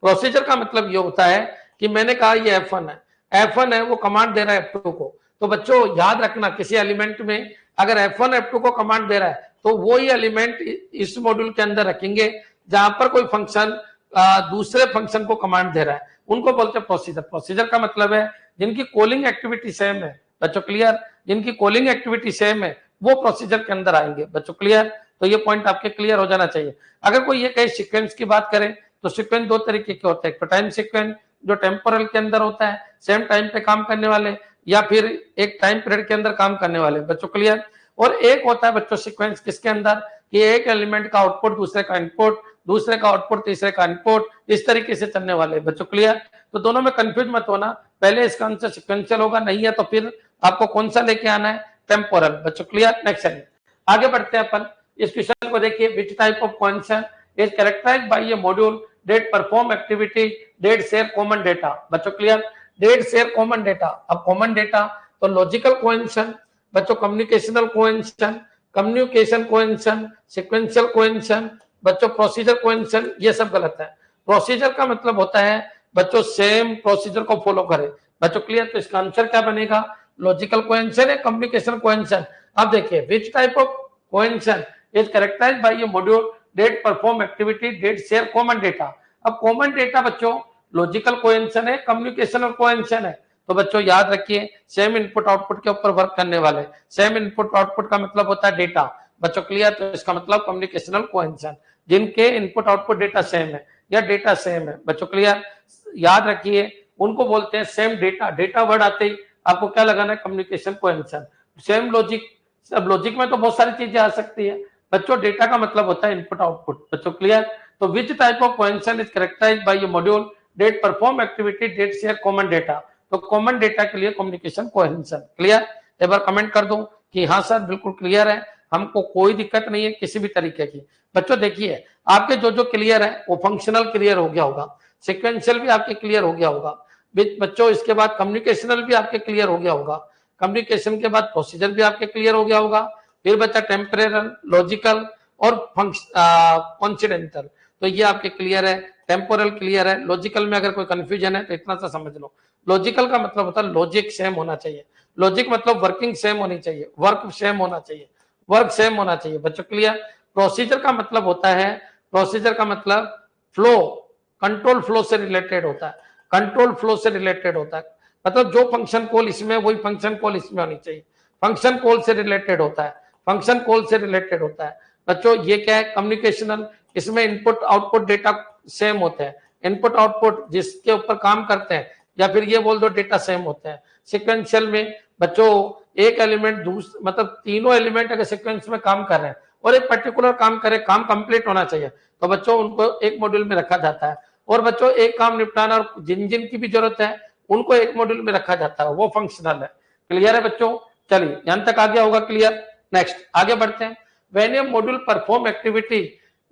प्रोसीजर का मतलब ये होता है कि मैंने कहा ये F1 है, वो कमांड दे रहा है F2 को। तो बच्चों याद रखना, किसी एलिमेंट में अगर F1 F2 को कमांड दे रहा है तो वो ही एलिमेंट इस मॉड्यूल के अंदर रखेंगे जहां पर कोई फंक्शन दूसरे फंक्शन को कमांड दे रहा है, उनको बोलते हैं प्रोसीजर। प्रोसीजर का मतलब है जिनकी कॉलिंग एक्टिविटी सेम है। बच्चों क्लियर? जिनकी कॉलिंग एक्टिविटी सेम है वो प्रोसीजर के अंदर आएंगे। बच्चों क्लियर? तो ये पॉइंट आपके क्लियर हो जाना चाहिए। अगर कोई ये कहे सीक्वेंस की बात करें तो सीक्वेंस दो तरीके के होते हैं, एक टाइम सीक्वेंस जो टेम्पोरल के अंदर होता है, सेम टाइम पे काम करने वाले, या फिर एक टाइम पीरियड के अंदर काम करने वाले। बच्चों क्लियर? और एक होता है बच्चों सीक्वेंस किसके अंदर, कि एक एलिमेंट का आउटपुट दूसरे का इनपुट, दूसरे का आउटपुट तीसरे का इनपुट, इस तरीके से चलने वाले। बच्चों क्लियर? तो दोनों में कंफ्यूज मत होना, पहले इसका आंसर सीक्वेंशियल होगा, नहीं है तो फिर आपको कौन सा लेके आना है? टेम्पोरल। बच्चों क्लियर? नेक्स्ट चलिए आगे बढ़ते हैं अपन। इस क्वेश्चन को देखिए, which type of coefficient is characterized by a module that perform activity that share common data. बच्चों clear? That share common data. अब कॉमन डेटा तो लॉजिकल कोएफिशिएंट, बच्चों कम्युनिकेशनल कोएफिशिएंट, सीक्वेंशियल कोएफिशिएंट, बच्चों प्रोसीजर कोएफिशिएंट, ये सब गलत है। Procedure का मतलब होता है बच्चों सेम प्रोसीजर को फॉलो करे। बच्चों क्लियर? तो इसका आंसर क्या बनेगा? लॉजिकल कोहेरेंशन है कम्युनिकेशन कोहेरेंशन। अब देखिए which type of cohesion is characterized by a module that perform activity that share common data. अब कॉमन डेटा बच्चों लॉजिकल कोहेरेंशन है कम्युनिकेशनल कोहेरेंशन है। तो बच्चों याद रखिए सेम इनपुट आउटपुट के ऊपर वर्क करने वाले। सेम इनपुट आउटपुट का मतलब होता है डेटा। बच्चों क्लियर? तो इसका मतलब कम्युनिकेशनल कोहेरेंशन जिनके इनपुट आउटपुट डेटा सेम है या डेटा सेम है। बच्चों क्लियर? याद रखिए उनको बोलते हैं सेम डेटा। डेटा वर्ड आते ही आपको क्या लगाना है? कम्युनिकेशन कोहेरेंशन। सेम लॉजिक, अब लॉजिक में तो बहुत सारी चीजें आ सकती है बच्चों। डेटा का मतलब होता है इनपुट आउटपुट। बच्चों क्लियर? तो which type of cohesion is characterized by a module that perform activity that share common data. तो कॉमन डेटा के लिए कम्युनिकेशन कोहेरेंशन। क्लियर? एक बार कमेंट कर दूं कि हाँ सर बिल्कुल क्लियर है, हमको कोई दिक्कत नहीं है किसी भी तरीके की। बच्चों देखिए आपके जो जो क्लियर है वो फंक्शनल क्लियर हो गया होगा, सिक्वेंशियल भी आपके क्लियर हो गया होगा बच्चों। इसके बाद कम्युनिकेशनल भी आपके क्लियर हो गया होगा, कम्युनिकेशन के बाद प्रोसीजर भी आपके क्लियर हो गया होगा। फिर बच्चा टेम्परेरल, लॉजिकल और कॉन्सिडेंटल, तो ये आपके क्लियर है। टेम्पोरल क्लियर है। लॉजिकल में अगर कोई कंफ्यूजन है तो इतना सा समझ लो, लॉजिकल का मतलब होता है लॉजिक सेम होना चाहिए। लॉजिक मतलब वर्किंग सेम होनी चाहिए, वर्क सेम होना चाहिए, वर्क सेम होना चाहिए। बच्चों क्लियर? प्रोसीजर का मतलब होता है, प्रोसीजर का मतलब फ्लो, कंट्रोल फ्लो से रिलेटेड होता है। कंट्रोल फ्लो से रिलेटेड होता है मतलब जो फंक्शन कॉल इसमें वही फंक्शन कॉल इसमें होनी चाहिए। फंक्शन कॉल से रिलेटेड होता है, फंक्शन कॉल से रिलेटेड होता है। बच्चों ये क्या है? कम्युनिकेशनल। इसमें इनपुट आउटपुट डेटा सेम होते हैं। इनपुट आउटपुट जिसके ऊपर काम करते हैं या फिर ये बोल दो डेटा सेम होते हैं। सिक्वेंशियल में बच्चों एक एलिमेंट मतलब तीनों एलिमेंट अगर सीक्वेंस में काम कर रहे हैं और एक पर्टिकुलर काम करे, काम कंप्लीट होना चाहिए, तो बच्चों उनको एक मॉड्यूल में रखा जाता है। और बच्चों एक काम निपटाना और जिन जिन की भी जरूरत है उनको एक मॉड्यूल में रखा जाता है, वो फंक्शनल है। क्लियर है बच्चों? चलिए यहां तक आ गया होगा क्लियर। नेक्स्ट आगे बढ़ते हैं। When a module perform activity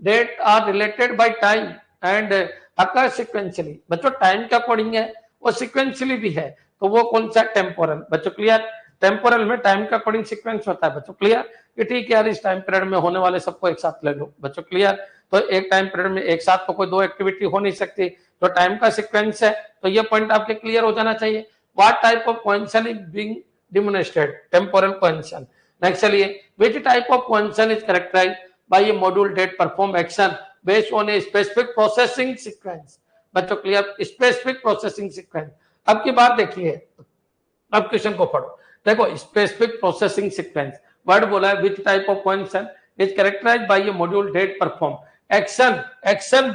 that are related by time and occur sequentially. बच्चों टाइम के अकॉर्डिंग है और सिक्वेंशियली भी है, तो वो कौन सा? टेम्पोरल। बच्चों क्लियर? टेम्पोरल में टाइम के अकॉर्डिंग सीक्वेंस होता है। बच्चों क्लियर? कि ठीक है यार इस टाइम पीरियड में होने वाले सबको एक साथ ले लो। बच्चों क्लियर? तो एक टाइम पीरियड में एक साथ तो कोई दो एक्टिविटी हो नहीं सकती, तो टाइम का सीक्वेंस है। तो ये पॉइंट आपके क्लियर हो जाना चाहिए। What type of cohesion is being demonstrated? Temporal cohesion. Next चलिए, which type of cohesion is characterized by a module that perform action based on a specific processing sequence. बच्चों clear? Specific processing sequence. अब की बात देखिए, अब question को पढ़ो। देखो स्पेसिफिक प्रोसेसिंग सीक्वेंस वर्ड बोला है, which type of cohesion is characterized by a module that perform action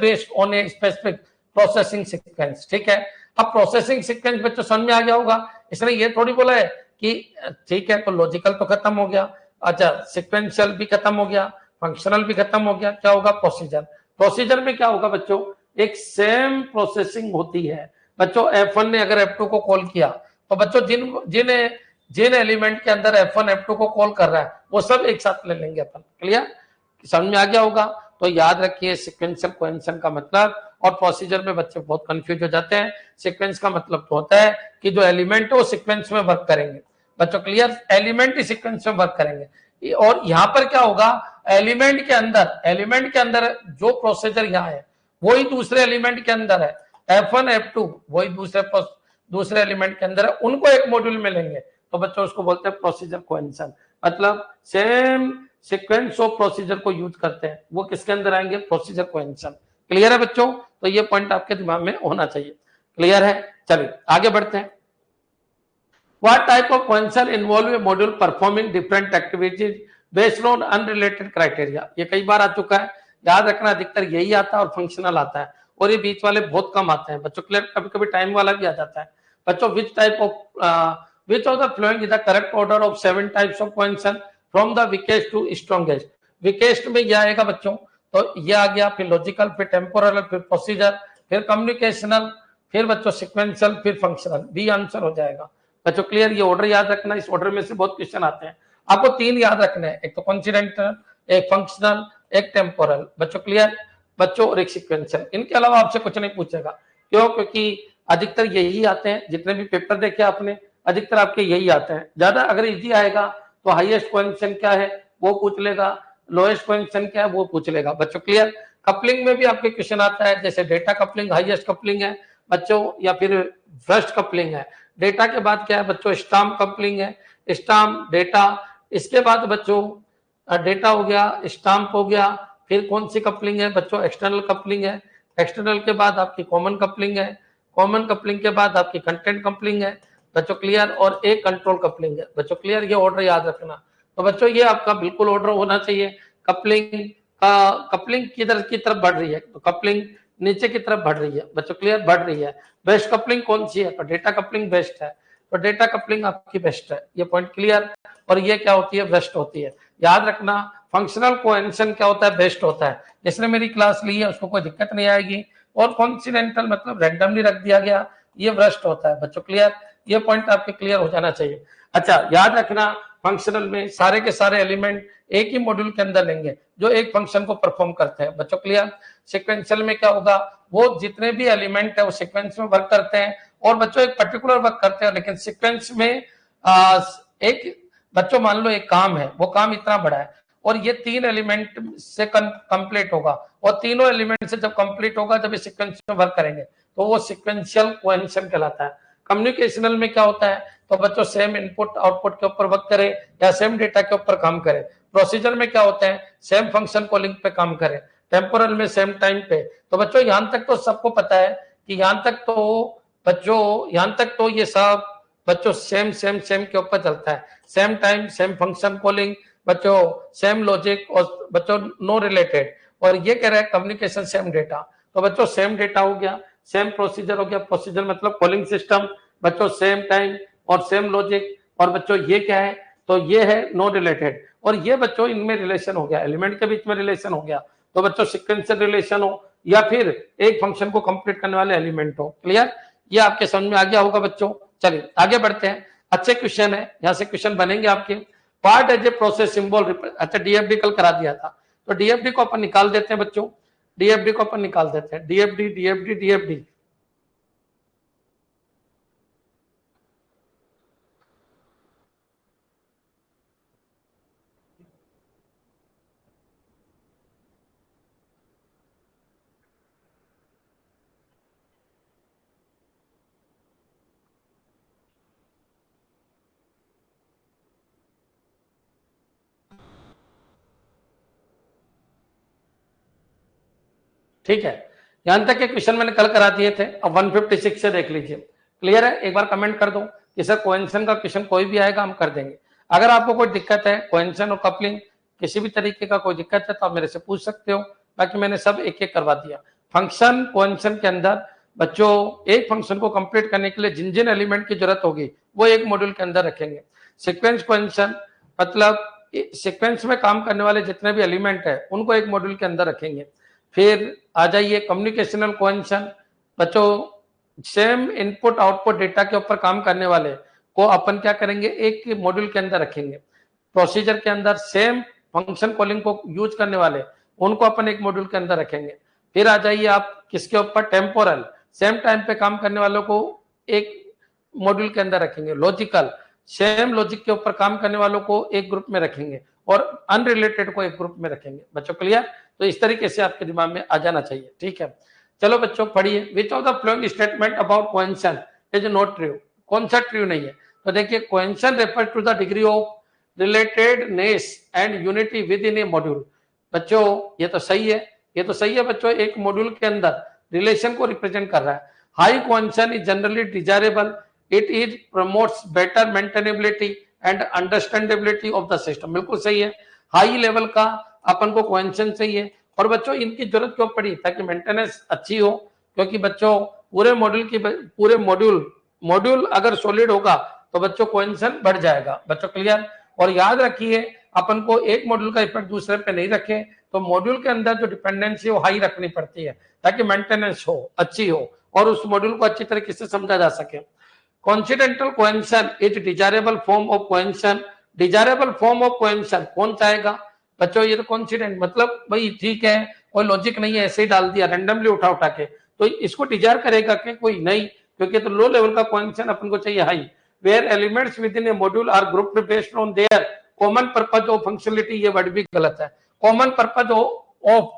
based on a specific processing sequence. ठीक है? अब प्रोसेसिंग सीक्वेंस बच्चों समझ में आ गया होगा। इसने ये थोड़ी बोला है कि ठीक है तो लॉजिकल तो खत्म हो गया, अच्छा सिक्वेंशियल भी खत्म हो गया, फंक्शनल भी खत्म हो गया, क्या होगा? प्रोसीजर। प्रोसीजर में क्या होगा बच्चों? एक सेम प्रोसेसिंग होती है। बच्चों F1 ने अगर F2 को कॉल किया तो बच्चों जिन एलिमेंट के अंदर F1 F2 को कॉल कर रहा है वो सब एक साथ ले लेंगे अपन। क्लियर? समझ में आ गया होगा? तो याद रखिए सीक्वेंशियल कोहेरेंशन का मतलब, और प्रोसीजर में बच्चे बहुत कंफ्यूज हो जाते हैं। सीक्वेंस का मतलब तो होता है कि जो एलिमेंट है वो सीक्वेंस में वर्क करेंगे। बच्चों क्लियर? एलिमेंट ही सीक्वेंस में वर्क करेंगे। और यहाँ पर क्या होगा? एलिमेंट के अंदर जो प्रोसीजर यहाँ है वही दूसरे एलिमेंट के अंदर है। F1 F2 वही दूसरे एलिमेंट के अंदर है, उनको एक मॉड्यूल में लेंगे तो बच्चों उसको बोलते हैं प्रोसीजर कोहेरेंशन। मतलब सेम सीक्वेंस ऑफ प्रोसीजर को यूज करते हैं, वो किसके अंदर आएंगे? प्रोसीजर कोहेरेंशन। क्लियर है बच्चों? तो ये पॉइंट आपके दिमाग में होना चाहिए। क्लियर है? चलिए आगे बढ़ते हैं। What type of coherention involve a module performing different activities based on unrelated criteria? ये कई बार आ चुका है, याद रखना अधिकतर यही आता है और फंक्शनल आता है, और ये बीच वाले बहुत कम आते हैं बच्चों। क्लियर? कभी कभी टाइम वाला भी आ जाता है बच्चों। which of the following is the correct order of 7 types of coherention from the weakest to strongest? weakest में ये आएगा बच्चों, तो ये आ गया, फिर लॉजिकल, फिर टेम्पोरल, फिर प्रोसीजर, फिर कम्युनिकेशनल, फिर बच्चों सिक्वेंशियल, फिर फंक्शनल। बी आंसर हो जाएगा बच्चों। क्लियर? ये ऑर्डर याद रखना, इस ऑर्डर में से बहुत क्वेश्चन आते हैं। आपको 3 याद रखने हैं, एक तो कॉन्सिडेंटल, एक फंक्शनल, एक टेम्पोरल। बच्चों क्लियर? बच्चों और एक सिक्वेंशियल। इनके अलावा आपसे कुछ नहीं पूछेगा। क्यों? क्योंकि अधिकतर यही आते हैं, जितने भी पेपर देखे आपने अधिकतर आपके यही आते हैं। ज्यादा अगर इजी आएगा तो हाईएस्ट कोहेरेंशन क्या है वो पूछ लेगा, लोएस्ट कोहेरेंशन क्या है वो पूछ लेगा। बच्चों क्लियर? कपलिंग में भी आपके क्वेश्चन आता है, जैसे डेटा कपलिंग हाईएस्ट कपलिंग है, बच्चों, या फिर ब्रस्ट कपलिंग है। डेटा के बाद क्या है बच्चों, स्टाम्प कपलिंग है, स्टाम्प डेटा। इसके बाद बच्चों डेटा हो गया, स्टाम्प हो गया, फिर कौन सी कपलिंग है बच्चों, एक्सटर्नल कपलिंग है। एक्सटर्नल के बाद आपकी कॉमन कपलिंग है, कॉमन कपलिंग के बाद आपकी कंटेंट कपलिंग है बच्चों, क्लियर, और एक कंट्रोल कपलिंग है बच्चों, क्लियर। ये ऑर्डर याद रखना। तो बच्चों ये आपका बिल्कुल ऑर्डर होना चाहिए। कपलिंग का, कपलिंग किधर की तरफ बढ़ रही है, तो कपलिंग नीचे की तरफ बढ़ रही है बच्चों, क्लियर, बढ़ रही है। बेस्ट कपलिंग कौन सी है, तो डेटा कपलिंग बेस्ट है, तो डेटा कपलिंग आपकी बेस्ट है, ये पॉइंट क्लियर। और ये क्या होती है, बेस्ट होती है, याद रखना। फंक्शनल कोहेरेंशन क्या होता है, बेस्ट होता है। जिसने मेरी क्लास ली है उसको कोई दिक्कत नहीं आएगी। और कॉन्सिडेंटल मतलब रैंडमली रख दिया गया, ये बेस्ट होता है बच्चों, क्लियर। ये पॉइंट आपके क्लियर हो जाना चाहिए। अच्छा, याद रखना, फंक्शनल में सारे के सारे एलिमेंट एक ही मॉड्यूल के अंदर लेंगे जो एक फंक्शन को परफॉर्म करते हैं बच्चों, क्लियर। सिक्वेंशियल में क्या होगा, वो जितने भी एलिमेंट है वो सीक्वेंस में वर्क करते हैं, और बच्चों एक पर्टिकुलर वर्क करते हैं, लेकिन सीक्वेंस में एक बच्चों मान लो एक काम है, वो काम इतना बड़ा है और ये 3 एलिमेंट से कंप्लीट होगा, और तीनों एलिमेंट से जब कंप्लीट होगा जब ये सीक्वेंस में वर्क करेंगे तो वो सीक्वेंशियल कोहेरेंशन कहलाता है। कम्युनिकेशनल में क्या होता है, तो बच्चों सेम इनपुट आउटपुट के ऊपर वर्क करे या सेम डेटा के ऊपर काम करे। प्रोसीजर में क्या होता है, सेम फंक्शन कॉलिंग पे काम करे। टेम्पोरल में सेम टाइम पे। तो बच्चों यहां तक तो सबको पता है कि यहां तक तो ये सब बच्चों सेम सेम सेम के ऊपर चलता है। Same time, same function calling बच्चों, सेम लॉजिक, और बच्चों नो रिलेटेड। और ये कह रहा है कम्युनिकेशन सेम डेटा, तो बच्चों सेम डेटा हो गया, सेम प्रोसीजर हो गया। प्रोसीजर मतलब कॉलिंग सिस्टम बच्चों, सेम टाइम और सेम लॉजिक। और बच्चों ये क्या है, तो ये है नो रिलेटेड। और ये बच्चों इनमें रिलेशन हो गया, एलिमेंट के बीच में रिलेशन हो गया, तो बच्चों सीक्वेंशियल रिलेशन हो या फिर एक फंक्शन को कंप्लीट करने वाले एलिमेंट हो, क्लियर। ये आपके समझ में आ गया होगा बच्चों। चलिए आगे बढ़ते हैं, अच्छे क्वेश्चन है, यहाँ से क्वेश्चन बनेंगे आपके। Part as a process symbol, अच्छा डीएफडी कल करा दिया था, तो डीएफडी को अपन निकाल देते हैं बच्चों, डीएफडी को अपन निकाल देते हैं, डीएफडी डीएफडी डीएफडी। ठीक है, यहां तक के क्वेश्चन मैंने कल करा दिए थे, अब 156 से देख लीजिए, क्लियर है। एक बार कमेंट कर दो कि सर कोहेरेंशन का क्वेश्चन कोई भी आएगा हम कर देंगे। अगर आपको कोई दिक्कत है कोहेरेंशन और कपलिंग किसी भी तरीके का कोई दिक्कत है तो आप मेरे से पूछ सकते हो, बाकी मैंने सब एक एक करवा दिया। फंक्शन कोहेरेंशन के अंदर बच्चों एक फंक्शन को कंप्लीट करने के लिए जिन जिन एलिमेंट की जरूरत होगी वो एक मॉड्यूल के अंदर रखेंगे। सीक्वेंस कोहेरेंशन मतलब सीक्वेंस में काम करने वाले जितने भी एलिमेंट है उनको एक मॉड्यूल के अंदर रखेंगे। फिर आ जाइए कम्युनिकेशनल कोहेरेंशन बच्चों, सेम इनपुट आउटपुट डेटा के ऊपर काम करने वाले को अपन क्या करेंगे, एक मॉड्यूल के अंदर रखेंगे। प्रोसीजर के अंदर सेम फंक्शन कॉलिंग को यूज करने वाले उनको अपन एक मॉड्यूल के अंदर रखेंगे। फिर आ जाइए आप किसके ऊपर, टेम्पोरल, सेम टाइम पे काम करने वालों को एक मॉड्यूल के अंदर रखेंगे। लॉजिकल, सेम लॉजिक के ऊपर काम करने वालों को एक ग्रुप में रखेंगे, और अनरिलेटेड को एक ग्रुप में रखेंगे बच्चों, क्लियर। तो इस तरीके से आपके दिमाग में आ जाना चाहिए, ठीक है। चलो बच्चों पढ़िए, which of the following statement about cohesion is not true, कौन सा ट्रू नहीं है। तो देखिए cohesion refer to the degree of relatedness and unity within a module. बच्चों ये तो सही है, ये तो सही है बच्चों, एक मॉड्यूल के अंदर रिलेशन को रिप्रेजेंट कर रहा है। High cohesion is generally desirable, it is promotes better maintainability and understandability of the system, बिल्कुल सही है। हाई लेवल का अपन को कोहेरेंशन चाहिए, और बच्चों इनकी जरूरत क्यों पड़ी, ताकि मेंटेनेंस अच्छी हो। क्योंकि बच्चों पूरे मॉड्यूल अगर सॉलिड होगा तो बच्चों कोहेरेंशन बढ़ जाएगा बच्चों, क्लियर। और याद रखिए अपन को एक मॉड्यूल का इफेक्ट दूसरे पे नहीं रखे, तो मॉड्यूल के अंदर जो डिपेंडेंसी वो हाई रखनी पड़ती है ताकि मेंटेनेंस हो, अच्छी हो, और उस मॉड्यूल को अच्छी तरीके से समझा जा सके। Coincidental cohesion is desirable form of cohesion, desirable form of cohesion कौन चाहेगा बच्चों, ये तो कॉन्सिडेंट मतलब भाई ठीक है, कोई लॉजिक नहीं है, ऐसे ही डाल दिया रैंडमली उठा उठा के, तो इसको डिजायर करेगा कि कोई नहीं, क्योंकि तो लो लेवल का कोहेरेंशन अपन को चाहिए high. Where elements within a module are grouped based on their common purpose of functionality, ये वर्ड भी गलत है। Common purpose of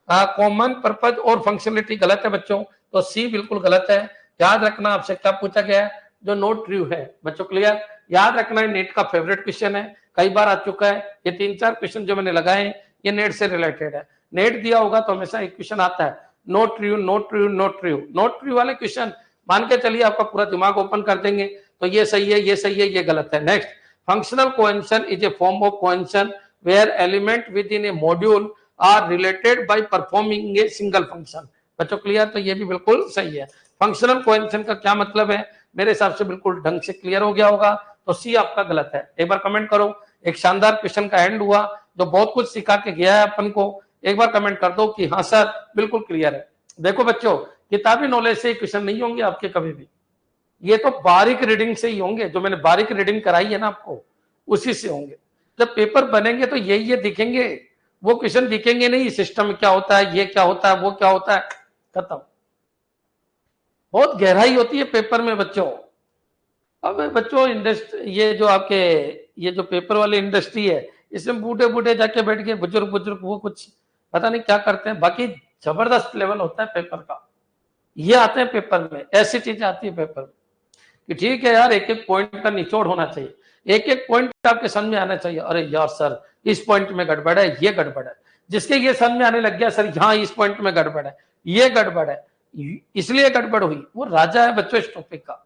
common purpose और फंक्शनलिटी गलत है बच्चों, तो सी बिल्कुल गलत है। याद रखना आपसे क्या पूछा गया है, जो नोट ट्रू है बच्चों, क्लियर। याद रखना है नेट का फेवरेट क्वेश्चन है, कई बार आ चुका है। ये 3-4 क्वेश्चन जो मैंने लगाए हैं ये नेट से रिलेटेड है। नेट दिया होगा तो हमेशा एक क्वेश्चन आता है note true note true note true. Note true वाले क्वेश्चन मान के चलिए आपका पूरा दिमाग ओपन कर देंगे, तो ये सही है, ये सही है, ये गलत है। Next, functional coherence is a form of coherence where element within a module are related by performing a single function. बच्चों क्लियर, तो ये भी बिल्कुल सही है। फंक्शनल कोहेरेंस का क्या मतलब है, मेरे हिसाब से बिल्कुल ढंग से क्लियर हो गया होगा, तो सी आपका गलत है। एक बार कमेंट करो। एक शानदार क्वेश्चन का एंड हुआ जो बहुत कुछ सिखा के गया है अपन को। एक बार कमेंट कर दो कि हाँ सर बिल्कुल क्लियर है। देखो बच्चों, किताबी नॉलेज से क्वेश्चन नहीं होंगे आपके कभी भी, ये तो बारीक रीडिंग से ही होंगे। जो मैंने बारीक रीडिंग कराई है ना आपको, उसी से होंगे। जब पेपर बनेंगे तो यही ये दिखेंगे, वो क्वेश्चन दिखेंगे नहीं सिस्टम क्या होता है, ये क्या होता है, वो क्या होता है, खत्म। बहुत गहराई होती है पेपर में बच्चों। अब बच्चों इंडस्ट्री, ये जो आपके ये जो पेपर वाली इंडस्ट्री है, इसमें बूढ़े बूढ़े जाके बैठ के बुजुर्ग बुजुर्ग वो कुछ पता नहीं क्या करते हैं। बाकी जबरदस्त लेवल होता है पेपर का। ये आते हैं पेपर में, ऐसी चीजें आती है पेपर में कि ठीक है यार, एक एक पॉइंट का निचोड़ होना चाहिए, एक एक पॉइंट आपके समझ में आना चाहिए। अरे यार सर इस पॉइंट में गड़बड़ है, ये गड़बड़ है। जिसके ये समझ में आने लग गया सर यहाँ इस पॉइंट में गड़बड़ है, ये गड़बड़ है, इसलिए गड़बड़ हुई, वो राजा है बच्चों इस टॉपिक का।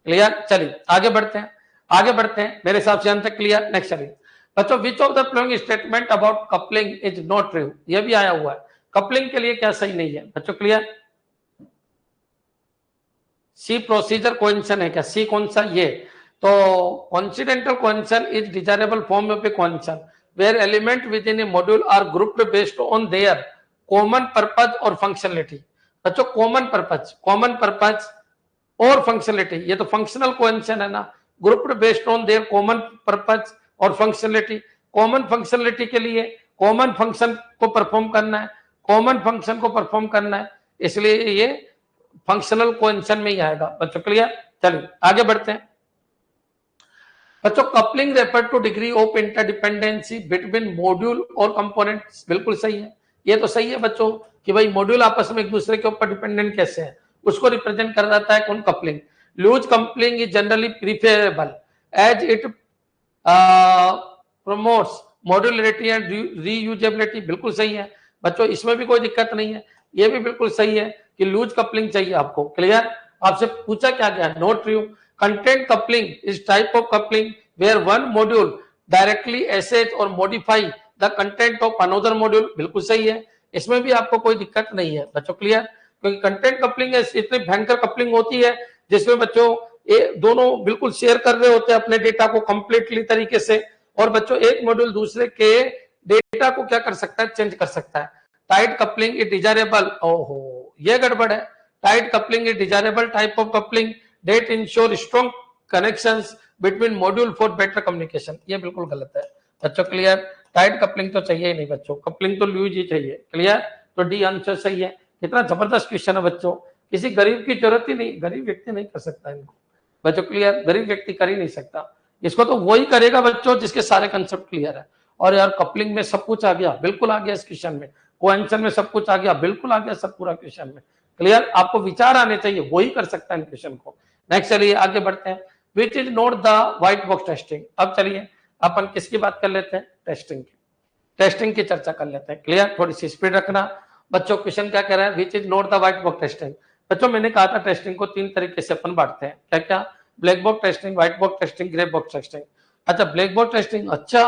क्लियर, चलिए आगे बढ़ते हैं, आगे बढ़ते हैं। मेरे हिसाब से अंत तक क्लियर। नेक्स्ट चलिए बच्चों, विच of the following statement about coupling is not true. ये भी आया हुआ है, कपलिंग के लिए क्या सही नहीं है बच्चों, क्लियर। सी प्रोसीजर कोइंसन है क्या, सी कौन सा, ये तो coincidental cohesion is desirable form of a cohesion where element within a module are grouped based on their common purpose और फंक्शनलिटी। बच्चों कॉमन पर्पज और फंक्शनलिटी, ये तो फंक्शनल कोहेरेंस है ना, grouped based on their common purpose और functionality. Common functionality के लिए कॉमन फंक्शन को परफॉर्म करना है, कॉमन फंक्शन को परफॉर्म करना है, इसलिए ये फंक्शनल कोहेरेंस में ही आएगा बच्चों, क्लियर। चलिए आगे बढ़ते हैं बच्चों। Coupling refer two degree of interdependency between module और कंपोनेंट्स, बिल्कुल सही है। ये तो सही है बच्चों कि भाई मॉड्यूल आपस में एक दूसरे के ऊपर डिपेंडेंट कैसे है, उसको रिप्रेजेंट कर जाता है कौन, coupling. Loose coupling is generally preferable as it promotes modularity and reusability, बिल्कुल सही है बच्चों, इसमें भी कोई दिक्कत नहीं है। ये भी बिल्कुल सही है कि लूज कपलिंग चाहिए आपको, क्लियर। आपसे पूछा क्या गया, not true. Content coupling is type of coupling where one module directly accesses और modify the content of another module, बिल्कुल सही है। इसमें भी आपको कोई दिक्कत नहीं है बच्चों, क्लियर। क्योंकि कंटेंट कपलिंग इतनी भयंकर कपलिंग होती है जिसमें बच्चों दोनों बिल्कुल शेयर कर रहे होते हैं अपने डेटा को कंप्लीटली तरीके से, और बच्चों एक मॉड्यूल दूसरे के डेटा को क्या कर सकता है, चेंज कर सकता है। टाइट कपलिंग इज डिजायरेबल, ओहो ये गड़बड़ है। Tight coupling is desirable type of coupling that ensure strong connections between module for better communication, ये बिल्कुल गलत है बच्चों, क्लियर। टाइट कपलिंग तो चाहिए ही नहीं बच्चों, कपलिंग तो लूज ही चाहिए, क्लियर। तो डी आंसर सही है। कितना जबरदस्त क्वेश्चन है बच्चों, किसी गरीब की जरूरत ही नहीं, गरीब व्यक्ति नहीं कर सकता इनको बच्चों, क्लियर। गरीब व्यक्ति कर ही नहीं सकता इसको, तो वही करेगा बच्चों जिसके सारे कंसेप्ट क्लियर है। और यार कपलिंग में सब कुछ आ गया, बिल्कुल आ गया इस क्वेश्चन में। कोहेरेंस में सब कुछ आ गया, बिल्कुल आ गया सब पूरा क्वेश्चन में, क्लियर। आपको विचार आने चाहिए, वही कर सकता है इन क्वेश्चन को। नेक्स्ट चलिए आगे बढ़ते हैं। Which is not the white box testing. अब चलिए अपन किसकी बात कर लेते हैं, टेस्टिंग की, टेस्टिंग की चर्चा कर लेते हैं, क्लियर। थोड़ी सी स्पीड रखना बच्चों। क्वेश्चन क्या कह रहा है, which is not the white box testing. बच्चों मैंने कहा था टेस्टिंग को 3 तरीके से अपन बांटते हैं, क्या क्या, black box testing, white box testing, grey box testing. अच्छा ब्लैक बॉक्स टेस्टिंग, अच्छा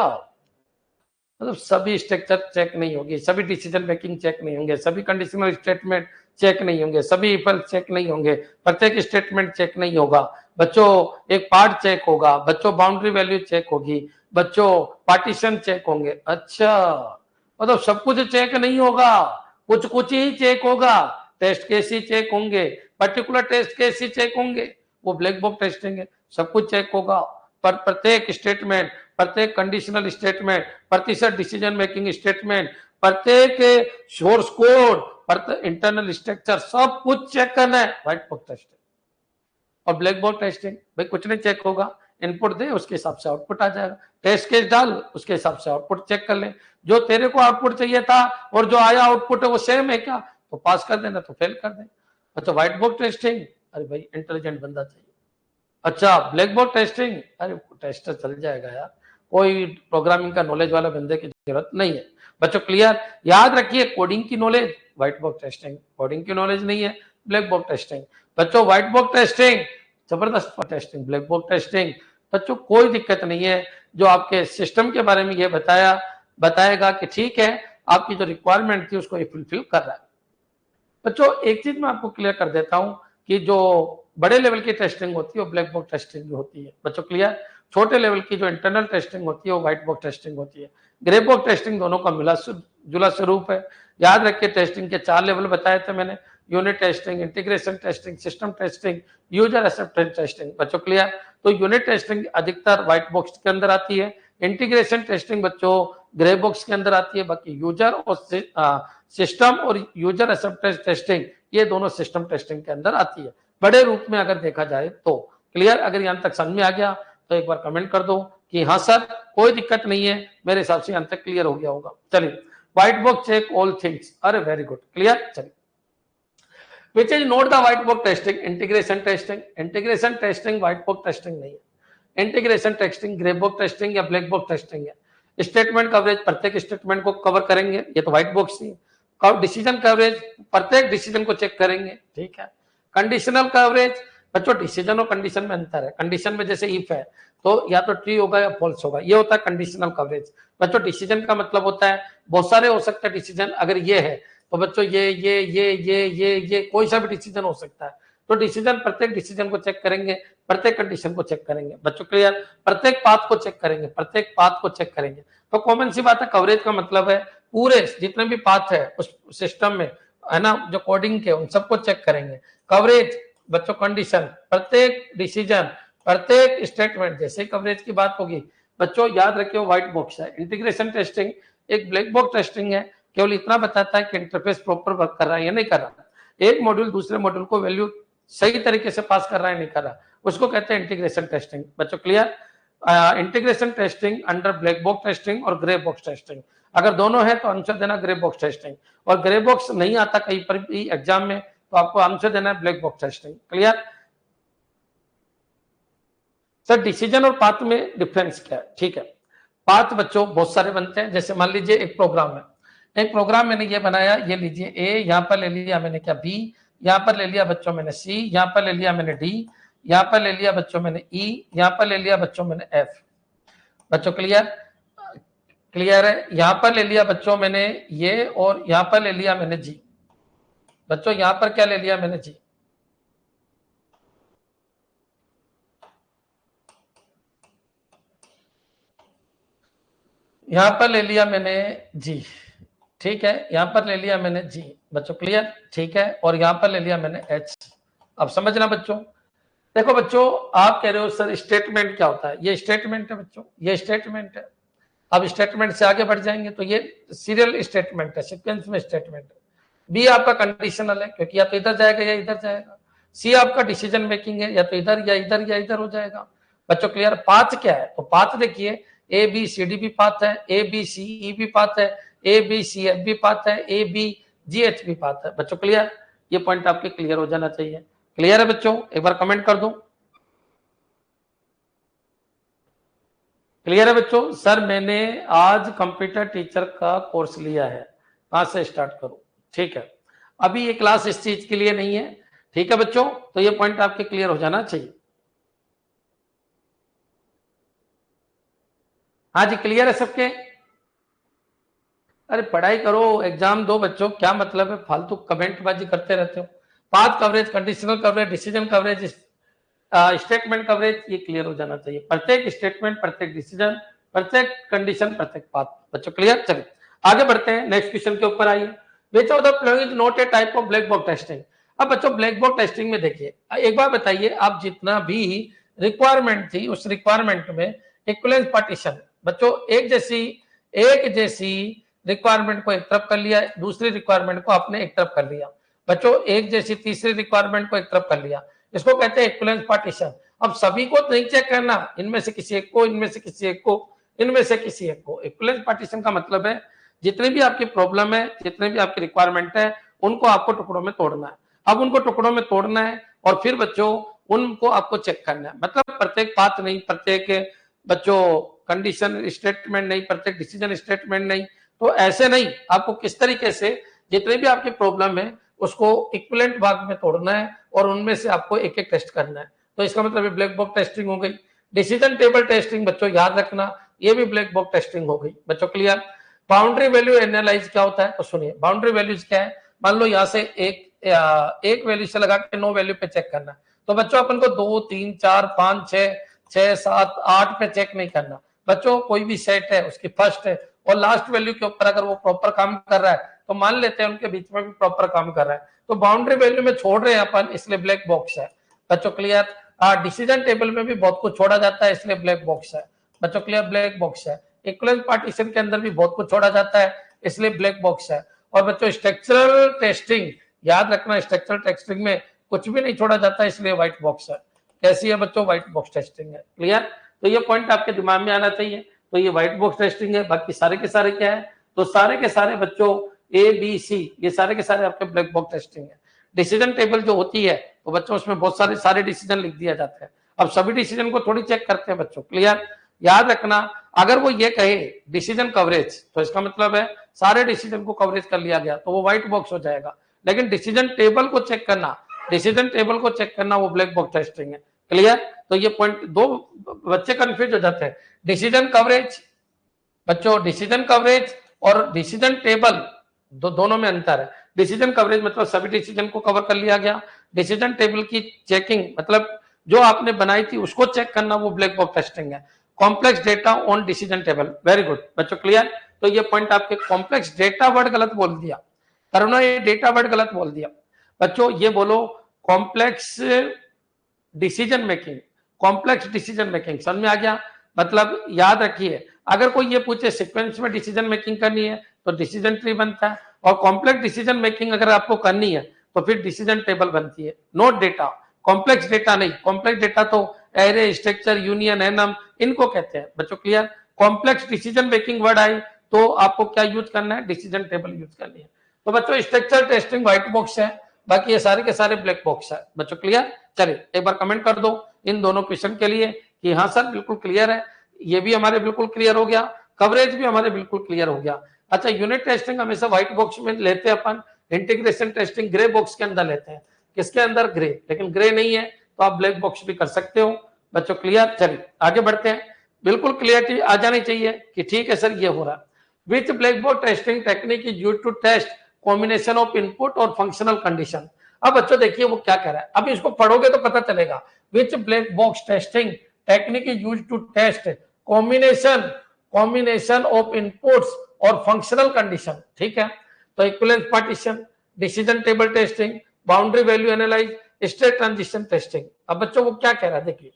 मतलब सभी स्ट्रक्चर चेक नहीं होगी, सभी डिसीजन मेकिंग चेक नहीं होंगे, सभी कंडीशनल स्टेटमेंट चेक नहीं होंगे, सभी इफल चेक नहीं होंगे, प्रत्येक स्टेटमेंट चेक नहीं होगा बच्चों, एक पार्ट चेक होगा बच्चों, बाउंड्री वैल्यू चेक होगी बच्चों, पार्टीशन चेक होंगे। अच्छा मतलब सब कुछ चेक नहीं होगा, कुछ कुछ ही चेक होगा, टेस्ट केस ही चेक होंगे, पर्टिकुलर टेस्ट केस ही चेक होंगे, वो ब्लैक बॉक्स टेस्टिंग है। सब कुछ चेक होगा पर प्रत्येक स्टेटमेंट, प्रत्येक कंडीशनल स्टेटमेंट, प्रतिशत डिसीजन मेकिंग स्टेटमेंट, प्रत्येक सोर्स कोड, इंटरनल स्ट्रक्चर, सब कुछ चेक करना है, व्हाइट बॉक्स टेस्टिंग। और ब्लैक बॉक्स टेस्टिंग भाई कुछ नहीं चेक होगा, इनपुट दे, उसके हिसाब से आउटपुट आ जाएगा। टेस्ट केस डाल, उसके हिसाब से आउटपुट चेक कर ले, जो तेरे को आउटपुट चाहिए था और जो आया आउटपुट है वो सेम है क्या, तो पास कर देना, तो फेल कर दे। अच्छा व्हाइट बोर्ड टेस्टिंग, अरे भाई इंटेलिजेंट बंदा चाहिए। अच्छा ब्लैक बोर्ड टेस्टिंग, अरे टेस्टर चल जाएगा यार, कोई प्रोग्रामिंग का नॉलेज वाला बंदे की जरूरत नहीं है। बच्चों क्लियर, याद रखिए कोडिंग की knowledge white board testing, coding की नॉलेज नहीं है ब्लैक बोर्ड टेस्टिंग। बच्चों व्हाइट बोर्ड टेस्टिंग जबरदस्त टेस्टिंग, ब्लैक बोर्ड टेस्टिंग बच्चों कोई दिक्कत नहीं है, जो आपके सिस्टम के बारे में ये बताएगा कि ठीक है आपकी जो रिक्वायरमेंट थी उसको ये फुलफिल कर रहा है। बच्चों एक चीज मैं आपको क्लियर कर देता हूं कि जो बड़े लेवल की टेस्टिंग होती है वो ब्लैक बॉक्स टेस्टिंग होती है। बच्चों क्लियर, छोटे लेवल की जो इंटरनल टेस्टिंग होती है वो व्हाइट बॉक्स टेस्टिंग होती है। ग्रे बॉक्स टेस्टिंग दोनों का मिला जुला स्वरूप है। याद रखिए टेस्टिंग के 4 लेवल बताए थे मैंने, unit testing, integration testing, system testing, user acceptance testing. बच्चों क्लियर, तो यूनिट टेस्टिंग अधिकतर व्हाइट बॉक्स के अंदर आती है, इंटीग्रेशन टेस्टिंग बच्चों ग्रे बॉक्स के अंदर आती है, बाकी यूजर और सिस्टम और यूजर एक्सेप्टेंस टेस्टिंग ये दोनों सिस्टम टेस्टिंग के अंदर आती है बड़े रूप में अगर देखा जाए तो। क्लियर, अगर यहां तक समझ में आ गया तो एक बार कमेंट कर दो कि हाँ सर कोई दिक्कत नहीं है, मेरे हिसाब से यहां तक क्लियर हो गया होगा। चलिए white box check all things, अरे वेरी गुड, क्लियर। चलिए which is not the white box testing, integration testing, integration testing white box testing नहीं है, integration testing grey box testing या ब्लैक बॉक्स टेस्टिंग है। स्टेटमेंट कवरेज प्रत्येक statement को cover करेंगे, ये तो व्हाइट बॉक्स थी। डिसीजन कवरेज प्रत्येक डिसीजन को चेक करेंगे, ठीक है। कंडीशनल कवरेज बच्चों डिसीजन और कंडीशन में अंतर है, कंडीशन में जैसे इफ है तो या तो ट्रू होगा या फॉल्स होगा, ये होता है कंडीशनल कवरेज। बच्चों डिसीजन का मतलब होता है बहुत सारे हो सकते हैं डिसीजन, अगर ये है तो बच्चों ये कोई सा भी डिसीजन हो सकता है, तो डिसीजन प्रत्येक डिसीजन को चेक करेंगे, प्रत्येक कंडीशन को चेक करेंगे। बच्चों क्लियर, प्रत्येक पाथ को चेक करेंगे, प्रत्येक पाथ को चेक करेंगे। तो कॉमन सी बात है, कवरेज का मतलब है पूरे जितने भी पाथ है उस सिस्टम में, है ना, जो कोडिंग के उन सबको चेक करेंगे। कवरेज बच्चों कंडीशन, प्रत्येक डिसीजन, प्रत्येक स्टेटमेंट, जैसे कवरेज की बात होगी बच्चों याद रखिए व्हाइट बॉक्स है। इंटीग्रेशन टेस्टिंग एक ब्लैक बॉक्स टेस्टिंग है, केवल इतना बताता है कि इंटरफेस प्रॉपर वर्क कर रहा है या नहीं कर रहा, एक मॉड्यूल दूसरे मॉड्यूल को वैल्यू सही तरीके से पास कर रहा है नहीं कर रहा, उसको कहते हैं इंटीग्रेशन टेस्टिंग। बच्चों clear, integration testing under black box testing और ग्रे बॉक्स टेस्टिंग, अगर दोनों है तो आंसर देना ग्रे बॉक्स टेस्टिंग, और ग्रे बॉक्स नहीं आता कहीं पर भी एग्जाम में तो आपको आंसर देना है black box testing. Clear sir, decision और पाथ में डिफरेंस क्या है? ठीक है, पाथ बच्चों बहुत सारे बनते हैं, जैसे मान लीजिए एक प्रोग्राम है, एक प्रोग्राम मैंने ये बनाया, ये लीजिए ए, यहाँ पर ले लिया मैंने क्या बी, यहाँ पर ले लिया बच्चों मैंने सी, यहाँ पर ले लिया मैंने डी, यहाँ पर ले लिया बच्चों मैंने ई, यहाँ पर ले लिया बच्चों मैंने एफ। बच्चों क्लियर, क्लियर है। यहाँ पर ले लिया बच्चों मैंने ये, और यहाँ पर ले लिया मैंने जी। बच्चों यहाँ पर क्या ले लिया मैंने जी, यहाँ पर ले लिया मैंने जी, ठीक है, यहाँ पर ले लिया मैंने जी। बच्चों क्लियर, ठीक है, और यहाँ पर ले लिया मैंने एच। अब समझना बच्चों, देखो बच्चों आप कह रहे हो सर स्टेटमेंट क्या होता है, ये स्टेटमेंट है बच्चों, ये स्टेटमेंट है। अब स्टेटमेंट से आगे बढ़ जाएंगे तो ये सीरियल स्टेटमेंट है, सीक्वेंस में स्टेटमेंट है। बी आपका कंडीशनल है क्योंकि या तो इधर जाएगा या इधर जाएगा। सी आपका डिसीजन मेकिंग है, या तो इधर या इधर या इधर हो जाएगा। बच्चों क्लियर, पाथ क्या है, तो पाथ देखिए ए बी सी डी भी पाथ है, ए बी सी ई भी पाथ है, ए बी सी एफ भी पाथ है, ए बी जी एच भी पाथ है। बच्चों क्लियर, ये पॉइंट आपके क्लियर हो जाना चाहिए। क्लियर है बच्चों, एक बार कमेंट कर दो। क्लियर है बच्चों, सर मैंने आज कंप्यूटर टीचर का कोर्स लिया है, कहां से स्टार्ट करूं? ठीक है, अभी ये क्लास इस चीज के लिए नहीं है, ठीक है बच्चों, तो ये पॉइंट आपके क्लियर हो जाना चाहिए। हाँ जी, क्लियर है सबके? अरे पढ़ाई करो, एग्जाम दो बच्चों, क्या मतलब है फालतू कमेंट बाजी करते रहते हो। Path coverage, conditional coverage, decision coverage, statement coverage, ये क्लियर हो जाना चाहिए। प्रत्येक स्टेटमेंट, प्रत्येक डिसीजन, प्रत्येक कंडीशन, प्रत्येक पाथ। बच्चों क्लियर, चलिए आगे बढ़ते हैं, नेक्स्ट क्वेश्चन के ऊपर आइए। विच of the following is not a type of black box testing. अब बच्चों ब्लैक बॉक्स टेस्टिंग में देखिए, एक बार बताइए, आप जितना भी रिक्वायरमेंट थी उस रिक्वायरमेंट में इक्विवेलेंस पार्टीशन, बच्चों एक जैसी रिक्वायरमेंट को एक तरफ कर लिया, दूसरी रिक्वायरमेंट को आपने एक तरफ कर लिया। बच्चों एक जैसी तीसरी रिक्वायरमेंट को एक तरफ कर लिया, इसको कहते हैं इक्विवेलेंस पार्टीशन। अब सभी को नहीं चेक करना, इनमें से किसी एक को, इनमें से किसी एक को, इनमें से किसी एक को। इक्विवेलेंस पार्टीशन का मतलब है जितनी भी आपकी प्रॉब्लम है, जितने भी आपकी रिक्वायरमेंट है, उनको आपको टुकड़ों में तोड़ना है। अब उनको टुकड़ों में तोड़ना है और फिर बच्चों उनको आपको चेक करना है। मतलब प्रत्येक पाथ नहीं, प्रत्येक बच्चों कंडीशन स्टेटमेंट नहीं, प्रत्येक डिसीजन स्टेटमेंट नहीं, तो ऐसे नहीं, आपको किस तरीके से जितने भी आपकी प्रॉब्लम है उसको इक्विवेलेंट भाग में तोड़ना है और उनमें से आपको एक एक टेस्ट करना है। तो इसका मतलब ब्लैक बॉक्स टेस्टिंग हो गई। डिसीजन टेबल टेस्टिंग बच्चों याद रखना, ये भी ब्लैक बॉक्स टेस्टिंग हो गई। बच्चों क्लियर? बाउंड्री वैल्यू एनालाइज क्या होता है, तो सुनिए बाउंड्री वैल्यूज क्या है। मान लो यहाँ से एक वैल्यू से लगा के 9 वैल्यू पे चेक करना, तो बच्चों अपन को 2 3 4 5 6 7 8 पे चेक नहीं करना। बच्चों कोई भी सेट है उसकी फर्स्ट है और लास्ट वैल्यू के ऊपर अगर वो प्रॉपर काम कर रहा है तो मान लेते हैं उनके बीच में भी प्रॉपर काम कर रहा है, तो बाउंड्री वैल्यू में छोड़ रहे हैं अपन, इसलिए ब्लैक बॉक्स है। बच्चों क्लियर? डिसीजन टेबल में भी बहुत कुछ छोड़ा जाता है, इसलिए ब्लैक बॉक्स है। बच्चों क्लियर? ब्लैक बॉक्स है। इक्विवेलेंस पार्टीशन के अंदर भी बहुत कुछ छोड़ा जाता है, इसलिए ब्लैक बॉक्स है। और बच्चों स्ट्रक्चरल टेस्टिंग याद रखना, स्ट्रक्चरल टेस्टिंग में कुछ भी नहीं छोड़ा जाता, इसलिए व्हाइट बॉक्स है। कैसी है बच्चों? व्हाइट बॉक्स टेस्टिंग है। क्लियर? तो ये पॉइंट आपके दिमाग में आना चाहिए। तो ये व्हाइट बॉक्स टेस्टिंग है। बाकी सारे के सारे क्या है, तो सारे के सारे बच्चों ए बी सी ये सारे के सारे आपके ब्लैक बॉक्स टेस्टिंग है। डिसीजन टेबल जो होती है तो बच्चों उसमें बहुत सारे डिसीजन लिख दिया जाता है। अब सभी डिसीजन को थोड़ी चेक करते हैं बच्चों। क्लियर? याद रखना, अगर वो ये कहे डिसीजन कवरेज तो इसका मतलब है सारे डिसीजन को कवरेज कर लिया गया, तो वो व्हाइट बॉक्स हो जाएगा। लेकिन डिसीजन टेबल को चेक करना, डिसीजन टेबल को चेक करना वो ब्लैक बॉक्स टेस्टिंग है। क्लियर? तो ये पॉइंट दो बच्चे कंफ्यूज हो जाते हैं। डिसीजन कवरेज बच्चों, डिसीजन कवरेज और डिसीजन टेबल दोनों में अंतर है। डिसीजन कवरेज मतलब सभी डिसीजन को कवर कर लिया गया। डिसीजन टेबल की चेकिंग मतलब जो आपने बनाई थी उसको चेक करना, वो ब्लैक बॉक्स टेस्टिंग है। Complex data on decision table, very good बच्चों। क्लियर? तो ये पॉइंट आपके कॉम्प्लेक्स डेटा वर्ड गलत बोल दिया, करुणा ये डेटा वर्ड गलत बोल दिया बच्चों। ये बोलो complex decision making, complex decision making, समझ में आ गया? मतलब याद रखिए, अगर कोई ये पूछे सीक्वेंस में डिसीजन मेकिंग करनी है तो डिसीजन ट्री बनता है, और कॉम्प्लेक्स डिसीजन मेकिंग अगर आपको करनी है तो फिर डिसीजन टेबल बनती है। नोट डेटा, कॉम्प्लेक्स डेटा नहीं। कॉम्प्लेक्स डेटा तो एरे, स्ट्रक्चर, यूनियन, एनम इनको कहते हैं बच्चों। Clear? Complex decision making word आए तो आपको क्या यूज करना है? डिसीजन टेबल यूज करनी है। तो बच्चों स्ट्रक्चर टेस्टिंग व्हाइट बॉक्स है, बाकी ये सारे के सारे ब्लैक बॉक्स है बच्चों। क्लियर? चलिए एक बार कमेंट कर दो इन दोनों क्वेश्चन के लिए कि हाँ सर बिल्कुल क्लियर है। ये भी हमारे बिल्कुल क्लियर हो गया, कवरेज भी हमारे बिल्कुल क्लियर हो गया। अच्छा, यूनिट टेस्टिंग हमेशा व्हाइट बॉक्स में लेते हैं अपन, इंटीग्रेशन टेस्टिंग ग्रे बॉक्स के अंदर लेते हैं। किसके अंदर? ग्रे। लेकिन ग्रे नहीं है तो आप ब्लैक बॉक्स भी कर सकते हो बच्चों। क्लियर? चलिए आगे बढ़ते हैं। बिल्कुल क्लियरिटी आ जानी चाहिए कि ठीक है सर ये हो रहा है। Which black box testing technique is used to test combination of input और फंक्शनल कंडीशन। अब बच्चों देखिए वो क्या कह रहा है, अब इसको पढ़ोगे तो पता चलेगा। Which black box testing technique is used to test combination of inputs और फंक्शनल कंडीशन। ठीक है, तो equivalence partition, decision table testing, boundary value analyze, state transition testing. अब बच्चों वो क्या कह रहा है देखिए,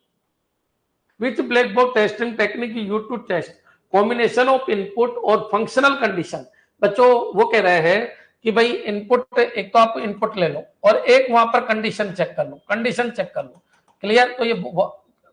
which black box testing technique use to test combination of input और फंक्शनल कंडीशन। बच्चों वो कह रहे हैं कि भाई इनपुट, एक तो आप इनपुट ले लो और एक वहां पर कंडीशन चेक कर लो, कंडीशन चेक कर लो। क्लियर? तो ये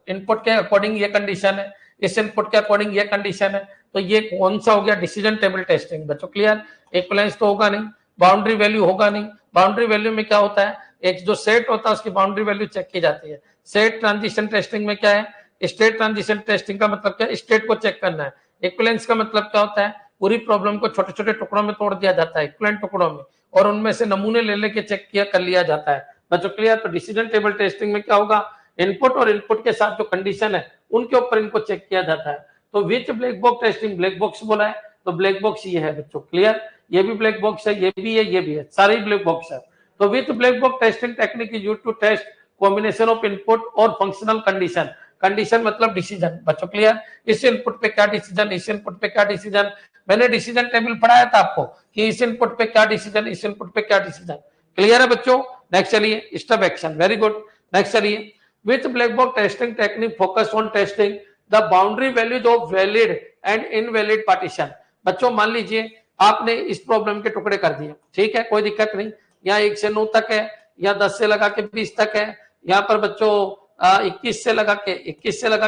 इनपुट के अकॉर्डिंग ये कंडीशन है, इस इनपुट के अकॉर्डिंग ये कंडीशन है, तो ये कौन सा हो गया? डिसीजन टेबल टेस्टिंग बच्चों। क्लियर? इक्विवेलेंस तो होगा नहीं, बाउंड्री वैल्यू होगा नहीं। बाउंड्री वैल्यू में क्या होता है, एक जो सेट होता है उसकी बाउंड्री वैल्यू चेक की जाती है। सेट ट्रांजिशन टेस्टिंग में क्या है? स्टेट ट्रांजिशन टेस्टिंग का मतलब क्या है? स्टेट को चेक करना है। इक्विवेलेंस का मतलब क्या होता है? पूरी प्रॉब्लम को छोटे छोटे टुकड़ों में तोड़ दिया जाता है, इक्विवेलेंट टुकड़ों में, और उनमें से नमूने ले लेके चेक किया कर लिया जाता है बच्चों। क्लियर? तो डिसीजन टेबल टेस्टिंग में क्या होगा? इनपुट और इनपुट के साथ जो कंडीशन है उनके ऊपर इनको चेक किया जाता है। तो which black box testing, black box बोला है तो ब्लैक बॉक्स ये है बच्चों। क्लियर? ये भी ब्लैक बॉक्स है, ये भी है, ये भी है, सारे ब्लैक बॉक्स है। तो which black box testing technique is used to test combination of input और फंक्शनल कंडीशन। कंडीशन मतलब डिसीजन बच्चों। क्लियर? इस इनपुट पे क्या डिसीजन, इस इनपुट पे क्या डिसीजन। मैंने डिसीजन टेबल पढ़ाया था आपको कि इस इनपुट पे क्या डिसीजन, इस इनपुट पे क्या डिसीजन। क्लियर है बच्चों? नेक्स्ट चलिए, step action, very good. Next चलिए, which black box testing technique focus on testing the boundary values of valid and invalid partition. बच्चों मान लीजिए आपने इस प्रॉब्लम के टुकड़े कर दिए, ठीक है, कोई दिक्कत नहीं। यहाँ 1 से 9 तक है, या 10 से लगा के 20 तक है, यहाँ पर बच्चों 21 से लगा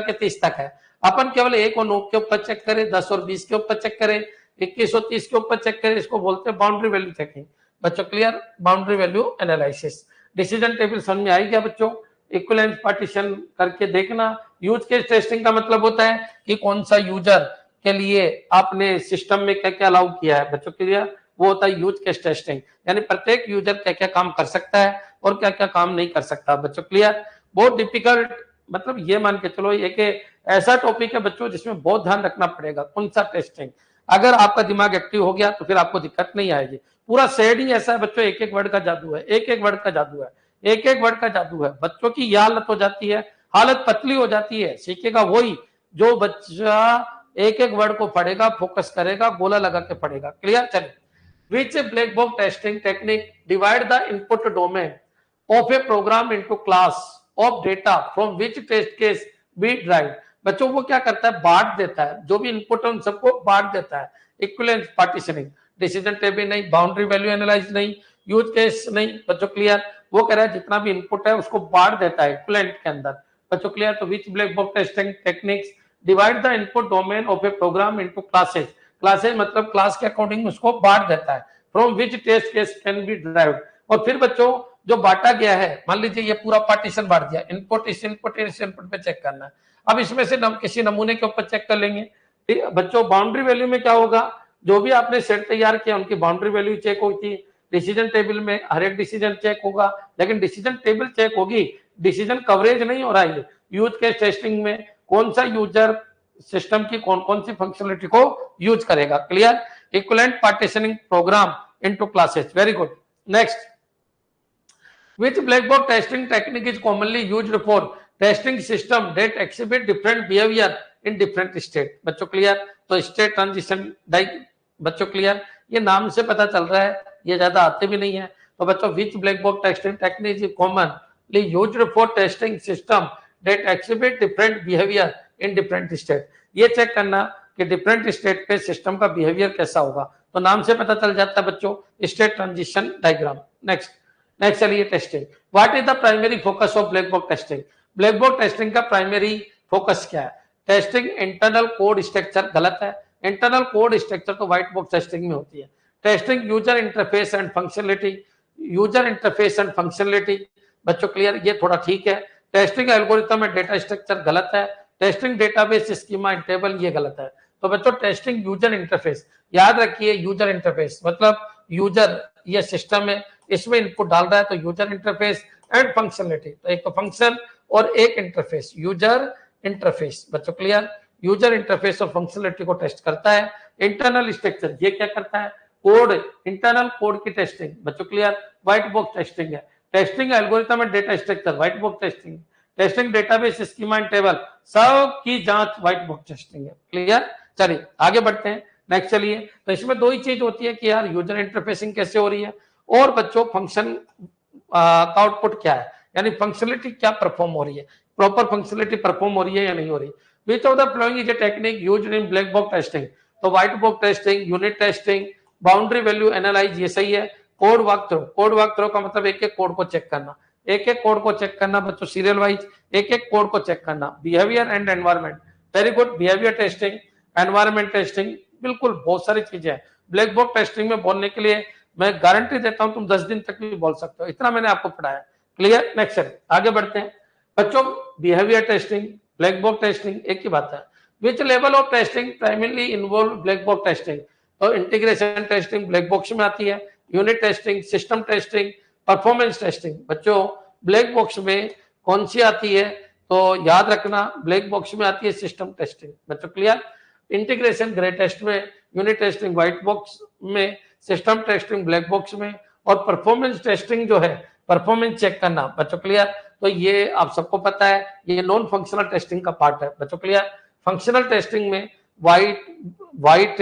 के 30 तक है। अपन केवल 1 और 9 के ऊपर चेक करें, 10 और 20 के ऊपर चेक करें, 21 और 30 के ऊपर चेक करें, इसको बोलते हैं बाउंड्री वैल्यू चेकिंग। बच्चों clear, boundary value analysis. Decision table समझ में आई क्या बच्चों? इक्विवेलेंस पार्टीशन करके देखना। यूज केस टेस्टिंग का मतलब होता है कि कौन सा यूजर के लिए आपने सिस्टम में क्या क्या अलाउ किया है। बच्चों क्लियर, वो होता है यूज केस टेस्टिंग, यानी प्रत्येक यूजर क्या क्या काम कर सकता है और क्या क्या काम नहीं कर सकता। बच्चों क्लियर, बहुत डिफिकल्ट, मतलब ये मान के चलो एक ऐसा टॉपिक है बच्चों जिसमें बहुत ध्यान रखना पड़ेगा कौन सा टेस्टिंग। अगर आपका दिमाग एक्टिव हो गया तो फिर आपको दिक्कत नहीं आएगी। पूरा सेट ही ऐसा है बच्चों, एक एक वर्ड का जादू है, एक एक वर्ड का जादू है, एक एक वर्ड का जादू है। बच्चों की यह हालत हो जाती है, हालत पतली हो जाती है। सीखेगा वही जो बच्चा एक एक वर्ड को पढ़ेगा, फोकस करेगा, गोला लगा के पढ़ेगा। क्लियर? चलिए, which black box testing technique divide the input domain of a program into class of data from which test case be derived। बच्चों वो क्या करता है, बांट देता है, जो भी इनपुट है उन सबको बांट देता है। इक्विवेलेंस पार्टीशनिंग, डिसीजन टेबल नहीं, बाउंड्री वैल्यू एनालाइज नहीं, यूज केस नहीं। बच्चों क्लियर, वो कह रहा है जितना भी इनपुट है उसको बांट देता है इक्विवेलेंट के अंदर। बच्चों क्लियर, तो which black box testing techniques divide the input domain of a program into classes. Classes मतलब क्लास के अकॉर्डिंग उसको बांट देता है। From which test case can be derived. और फिर बच्चों जो बांटा गया है, मान लीजिए ये पूरा पार्टीशन बांट दिया, इनपुट इस इनपुट इस इनपुट पे चेक करना है। अब इसमें से किसी नमूने के ऊपर चेक कर लेंगे। ठीक है बच्चों, बाउंड्री वैल्यू में क्या होगा, जो भी आपने सेट तैयार किया उनकी बाउंड्री वैल्यू चेक होती है। डिसीजन टेबल में हर एक डिसीजन चेक होगा, लेकिन डिसीजन टेबल चेक होगी, डिसीजन कवरेज नहीं हो रहा है। यूज केस टेस्टिंग में कौन सा यूजर सिस्टम की कौन कौन सी फंक्शनलिटी को यूज करेगा। Clear? Equivalent partitioning programme into classes. Very good. Next, which black box testing technique is commonly used for testing system that exhibit different behavior in different state। बच्चों clear, तो state transition die. बच्चों clear, ये नाम से पता चल रहा है, ये ज्यादा आते भी नहीं है। तो बच्चों which black box testing technique is commonly used for testing system that exhibit different behavior in different state। ये चेक करना कि डिफरेंट स्टेट पे सिस्टम का बिहेवियर कैसा होगा, तो नाम से पता चल जाता है बच्चों, स्टेट ट्रांजिशन डायग्राम। नेक्स्ट चलिए, testing. What is the primary focus of black box testing. Black box testing का प्राइमरी फोकस क्या है? Testing internal code structure. गलत है, इंटरनल कोड स्ट्रक्चर तो व्हाइट बॉक्स टेस्टिंग में होती है। Testing user interface and functionality, user interface and functionality. बच्चों क्लियर, ये थोड़ा ठीक है। Testing algorithm and data structure गलत है। Testing database schema and table, ये गलत है। तो बच्चों टेस्टिंग यूजर इंटरफेस, याद रखिए यूजर इंटरफेस मतलब यूजर, ये सिस्टम है, इसमें इनपुट डाल रहा है, तो यूजर इंटरफेस एंड फंक्शनलिटी, तो एक तो फंक्शन और एक इंटरफेस, यूजर इंटरफेस। बच्चों क्लियर, यूजर इंटरफेस और फंक्शनलिटी को टेस्ट करता है। इंटरनल स्ट्रक्चर, ये क्या करता है, कोड, इंटरनल कोड की टेस्टिंग। बच्चों क्लियर, व्हाइट बॉक्स टेस्टिंग है। Testing algorithm and data structure, white box testing. Testing database schema and table, सब की जांच व्हाइट बॉक्स टेस्टिंग है। क्लियर? चलिए आगे बढ़ते हैं। नेक्स्ट चलिए, तो इसमें दो ही चीज होती है कि यार यूजर इंटरफेसिंग कैसे हो रही है और बच्चों फंक्शन का आउटपुट क्या है, यानी फंक्शनलिटी क्या परफॉर्म हो रही है, प्रॉपर फंक्शनलिटी परफॉर्म हो रही है या नहीं हो रही। Which of the following is a technique used in black box testing. तो white box testing, unit testing, boundary value analyze, ये सही है। Code walk through, code walk through का मतलब एक एक कोड को चेक करना, एक एक कोड को चेक करना बच्चों, सीरियल वाइज एक एक कोड को चेक करना। Behaviour and environment, very good. Behaviour testing, environment testing, बिल्कुल बहुत सारी चीजें हैं ब्लैक बॉक्स टेस्टिंग में बोलने के लिए। मैं गारंटी देता हूं तुम 10 दिन तक भी बोल सकते हो, इतना मैंने आपको पढ़ाया। क्लियर? नेक्स्ट आगे बढ़ते हैं बच्चों। Behaviour testing, black box testing एक ही बात है। Which level of testing primarily involve black box testing. तो इंटीग्रेशन टेस्टिंग ब्लैक बॉक्स में आती है, unit testing, system testing, performance testing. बच्चों ब्लैक बॉक्स में कौन सी आती है, तो याद रखना ब्लैक बॉक्स में आती है सिस्टम टेस्टिंग। बच्चों क्लियर, इंटीग्रेशन ग्रे टेस्ट में, यूनिट टेस्टिंग व्हाइट बॉक्स में, सिस्टम टेस्टिंग ब्लैक बॉक्स में, और परफॉर्मेंस टेस्टिंग जो है परफॉर्मेंस चेक करना। बच्चों क्लियर, तो ये आप सबको पता है, ये नॉन फंक्शनल टेस्टिंग का पार्ट है। बच्चों क्लियर, फंक्शनल टेस्टिंग में व्हाइट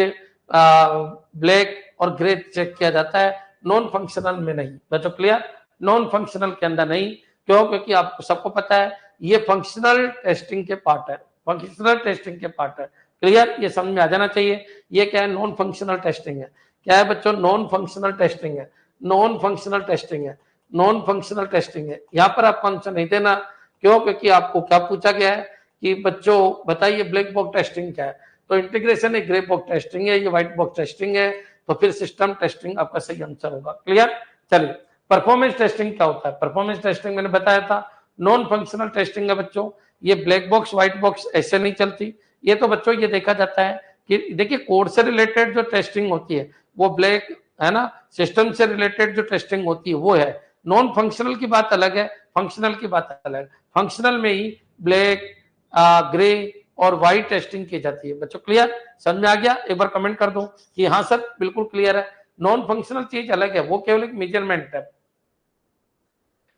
ब्लैक और ग्रे चेक किया जाता है, नॉन फंक्शनल में नहीं। बच्चों क्लियर, नॉन फंक्शनल के अंदर नहीं। क्यों? क्योंकि आपको सबको पता है ये फंक्शनल टेस्टिंग के पार्ट है, फंक्शनल टेस्टिंग के पार्ट है। क्लियर, ये समझ में आ जाना चाहिए। ये क्या है, नॉन फंक्शनल टेस्टिंग है। क्या है बच्चों, नॉन फंक्शनल टेस्टिंग है, नॉन फंक्शनल टेस्टिंग है, नॉन फंक्शनल टेस्टिंग है। यहाँ पर आप कौन सा नहीं देना क्यों? क्योंकि आपको क्या पूछा गया है कि बच्चों बताइए ब्लैक बॉक्स टेस्टिंग क्या है, तो इंटीग्रेशन है, ग्रे बॉक्स टेस्टिंग है, ये व्हाइट बॉक्स टेस्टिंग है, तो फिर सिस्टम टेस्टिंग आपका सही आंसर होगा। क्लियर? चलिए, परफॉर्मेंस टेस्टिंग क्या होता है? परफॉर्मेंस टेस्टिंग मैंने बताया था नॉन फंक्शनल टेस्टिंग है बच्चों, ये ब्लैक बॉक्स व्हाइट बॉक्स ऐसे नहीं चलती। ये तो बच्चों ये देखा जाता है कि देखिए कोड से रिलेटेड जो टेस्टिंग होती है वो ब्लैक है ना, सिस्टम से रिलेटेड जो टेस्टिंग होती है वो है। नॉन फंक्शनल की बात अलग है, फंक्शनल की बात अलग है। फंक्शनल में ही ब्लैक, ग्रे और व्हाइट टेस्टिंग की जाती है। बच्चों क्लियर? समझ में आ गया? एक बार कमेंट कर दो कि हाँ सर बिल्कुल क्लियर है। नॉन फंक्शनल चीज अलग है, वो केवल एक मेजरमेंट है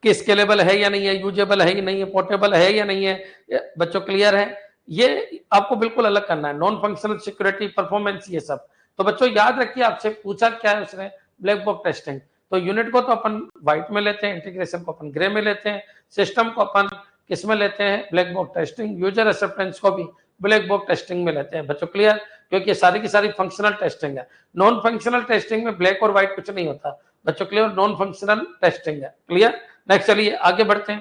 कि स्केलेबल है या नहीं है, यूजेबल है या नहीं है, पोर्टेबल है या नहीं है। बच्चों क्लियर है? ये आपको बिल्कुल अलग करना है, नॉन फंक्शनल, सिक्योरिटी, परफॉर्मेंस, ये सब। तो बच्चों याद रखिए, आपसे पूछा क्या है उसने, ब्लैक बॉक्स टेस्टिंग। तो यूनिट को तो अपन व्हाइट में लेते हैं, इंटीग्रेशन को अपन ग्रे में लेते हैं, सिस्टम को अपन किस में लेते हैं, black box testing, user acceptance को भी ब्लैक बॉक्स टेस्टिंग में लेते हैं। बच्चों क्लियर? क्योंकि सारी की सारी फंक्शनल टेस्टिंग है। नॉन फंक्शनल टेस्टिंग में ब्लैक और व्हाइट कुछ नहीं होता। बच्चों क्लियर? नॉन फंक्शनल टेस्टिंग है। क्लियर? नेक्स्ट चलिए आगे बढ़ते हैं,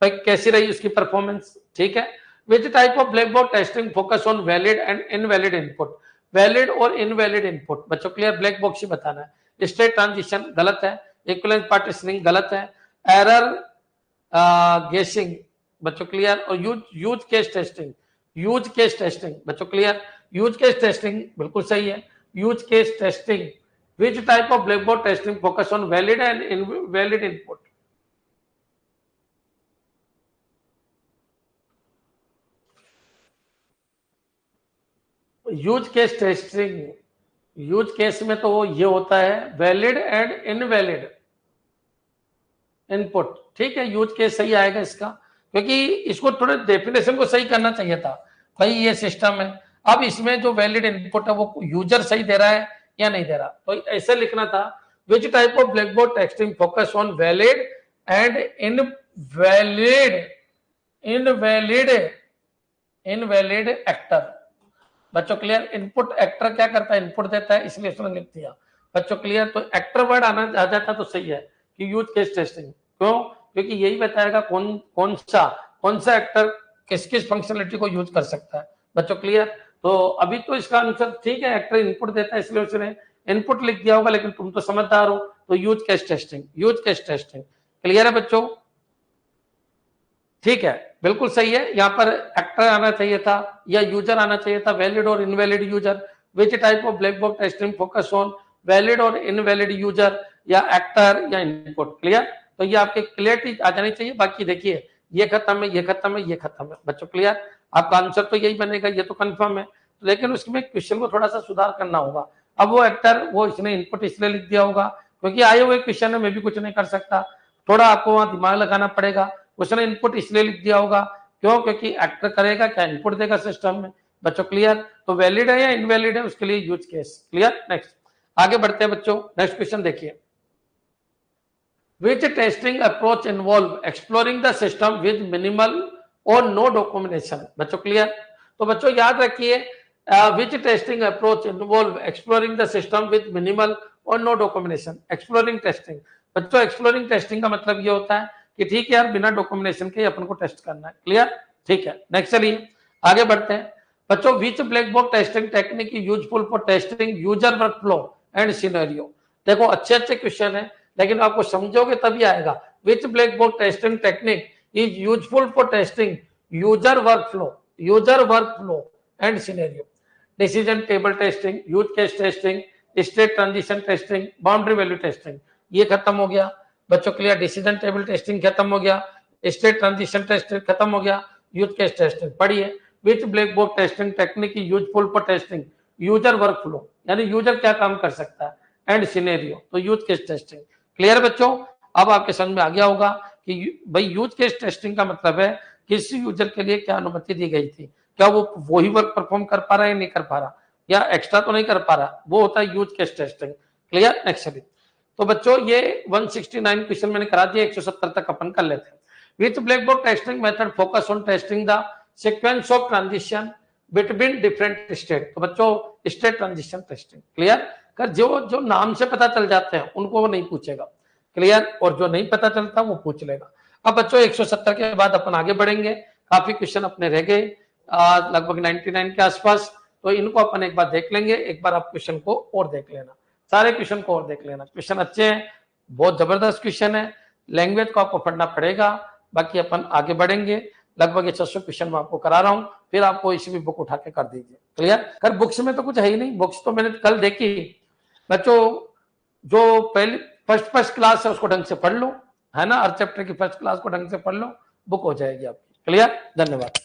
भाई कैसी रही उसकी परफॉर्मेंस। ठीक है, which type of black box testing focus on valid and invalid input. Valid और इनवैलिड इनपुट बच्चों क्लियर, ब्लैक बॉक्स ही बताना है। स्टेट ट्रांजिशन गलत है, इक्विवेलेंस पार्टीशनिंग गलत है, एरर गेसिंग बच्चों क्लियर, और use case testing, use case testing बच्चों क्लियर, यूज केस टेस्टिंग बिल्कुल सही है। Use case testing, which type of black box testing focus on valid and invalid input. Use case testing, use case में तो ये होता है वैलिड एंड इनवैलिड इनपुट। ठीक है, यूज केस सही आएगा इसका, क्योंकि इसको थोड़े डेफिनेशन को सही करना चाहिए था। भाई ये सिस्टम है, अब इसमें जो वैलिड इनपुट है वो यूजर सही दे रहा है या नहीं दे रहा, तो ऐसे लिखना था विच type of black box testing focus on valid and invalid invalid invalid actor. बच्चों क्लियर? इनपुट एक्टर क्या करता है, इनपुट देता है, इसलिए उसने लिख दिया। बच्चों क्लियर? तो एक्टर वर्ड आना आ जाता तो सही है कि यूज केस टेस्टिंग। क्यों? क्योंकि यही बताएगा कौन सा एक्टर किस किस फंक्शनलिटी को यूज कर सकता है। बच्चों क्लियर? तो अभी तो इसका आंसर ठीक है, एक्टर इनपुट देता है इसलिए उसने इनपुट लिख दिया होगा, लेकिन तुम तो समझदार हो, तो use case testing, use case testing. Clear है बच्चों? ठीक है, बिल्कुल सही है। यहाँ पर एक्टर आना चाहिए था या यूजर आना चाहिए था, वैलिड और invalid user. Which type of black box testing focus on valid और इनवैलिड यूजर या एक्टर या इनपुट। क्लियर? तो ये आपके क्लियरिटी आ जानी चाहिए। बाकी देखिए ये खत्म है, ये खत्म है, ये खत्म है। बच्चों क्लियर? आपका आंसर तो यही बनेगा, ये तो कंफर्म है, लेकिन उसमें क्वेश्चन को थोड़ा सा सुधार करना होगा। अब वो एक्टर वो इसने इनपुट इसलिए लिख दिया होगा क्योंकि आए हुए क्वेश्चन है, मैं भी कुछ नहीं कर सकता, थोड़ा आपको वहां दिमाग लगाना पड़ेगा। उसने इनपुट इसलिए लिख दिया होगा क्यों? क्योंकि एक्टर करेगा क्या, इनपुट देगा सिस्टम में। बच्चों क्लियर? तो वैलिड है या इनवैलिड है उसके लिए यूज केस। क्लियर? नेक्स्ट आगे बढ़ते हैं बच्चों, नेक्स्ट क्वेश्चन देखिए। Which testing approach involve exploring the system with minimal और नो डॉक्यूमेंटेशन। बच्चों क्लियर? तो बच्चों याद रखिए, which testing approach involve exploring the system with minimal और नो डॉक्यूमेंटेशन। एक्सप्लोरिंग टेस्टिंग बच्चों, एक्सप्लोरिंग टेस्टिंग का मतलब ये होता है कि ठीक है यार बिना डॉक्यूमेंटेशन के अपन को टेस्ट करना है। क्लियर? ठीक है, नेक्स्ट चलिए आगे बढ़ते हैं बच्चों। Which black box testing technique useful for testing user workflow and scenario. देखो अच्छे अच्छे क्वेश्चन है, लेकिन आपको समझोगे तभी आएगा। Which black box testing technique is useful for testing user workflow and scenario. Decision table testing, use case testing, state transition testing, boundary value testing. ये खत्म हो गया बच्चों। क्लियर? डिसीजन टेबल टेस्टिंग खत्म हो गया, स्टेट ट्रांजिशन टेस्टिंग खत्म हो गया, यूज केस टेस्टिंग। पढ़िए, which black box testing technique useful for testing user workflow, यानी यूजर क्या काम कर सकता है, एंड सिनेरियो, तो यूज केस टेस्टिंग। क्लियर बच्चों? अब आपके समझ में आ गया होगा कि भाई यूज केस टेस्टिंग का मतलब है किसी यूजर के लिए क्या अनुमति दी गई थी, क्या वो वही वर्क परफॉर्म कर पा रहा है या नहीं कर पा रहा, या एक्स्ट्रा तो नहीं कर पा रहा, वो होता है use case testing. Clear? Next चलिए। तो बच्चों ये 169 क्वेश्चन मैंने करा दिया, 170 तक अपन कर लेते हैं। Which black box testing method focus on testing the sequence of transition between different state. तो बच्चों स्टेट ट्रांजिशन टेस्टिंग। क्लियर? कर जो जो नाम से पता चल जाते हैं उनको वो नहीं पूछेगा। क्लियर? और जो नहीं पता चलता वो पूछ लेगा। अब बच्चों 170 के बाद अपन आगे बढ़ेंगे, काफी क्वेश्चन अपने रह गए लगभग 99 के आसपास, तो इनको अपन एक बार देख लेंगे। एक बार आप क्वेश्चन को और देख लेना, सारे क्वेश्चन को और देख लेना। क्वेश्चन अच्छे हैं, बहुत जबरदस्त क्वेश्चन है, लैंग्वेज को आपको पढ़ना पड़ेगा। बाकी अपन आगे बढ़ेंगे, लगभग 600 क्वेश्चन मैं आपको करा रहा हूँ, फिर आपको इसी भी बुक उठा के कर दीजिए। क्लियर? कर बुक्स में तो कुछ है ही नहीं, बुक्स तो मैंने कल देखी। बच्चों जो पहली फर्स्ट क्लास है उसको ढंग से पढ़ लो, है ना, हर चैप्टर की फर्स्ट क्लास को ढंग से पढ़ लो, बुक हो जाएगी आपकी। क्लियर? धन्यवाद।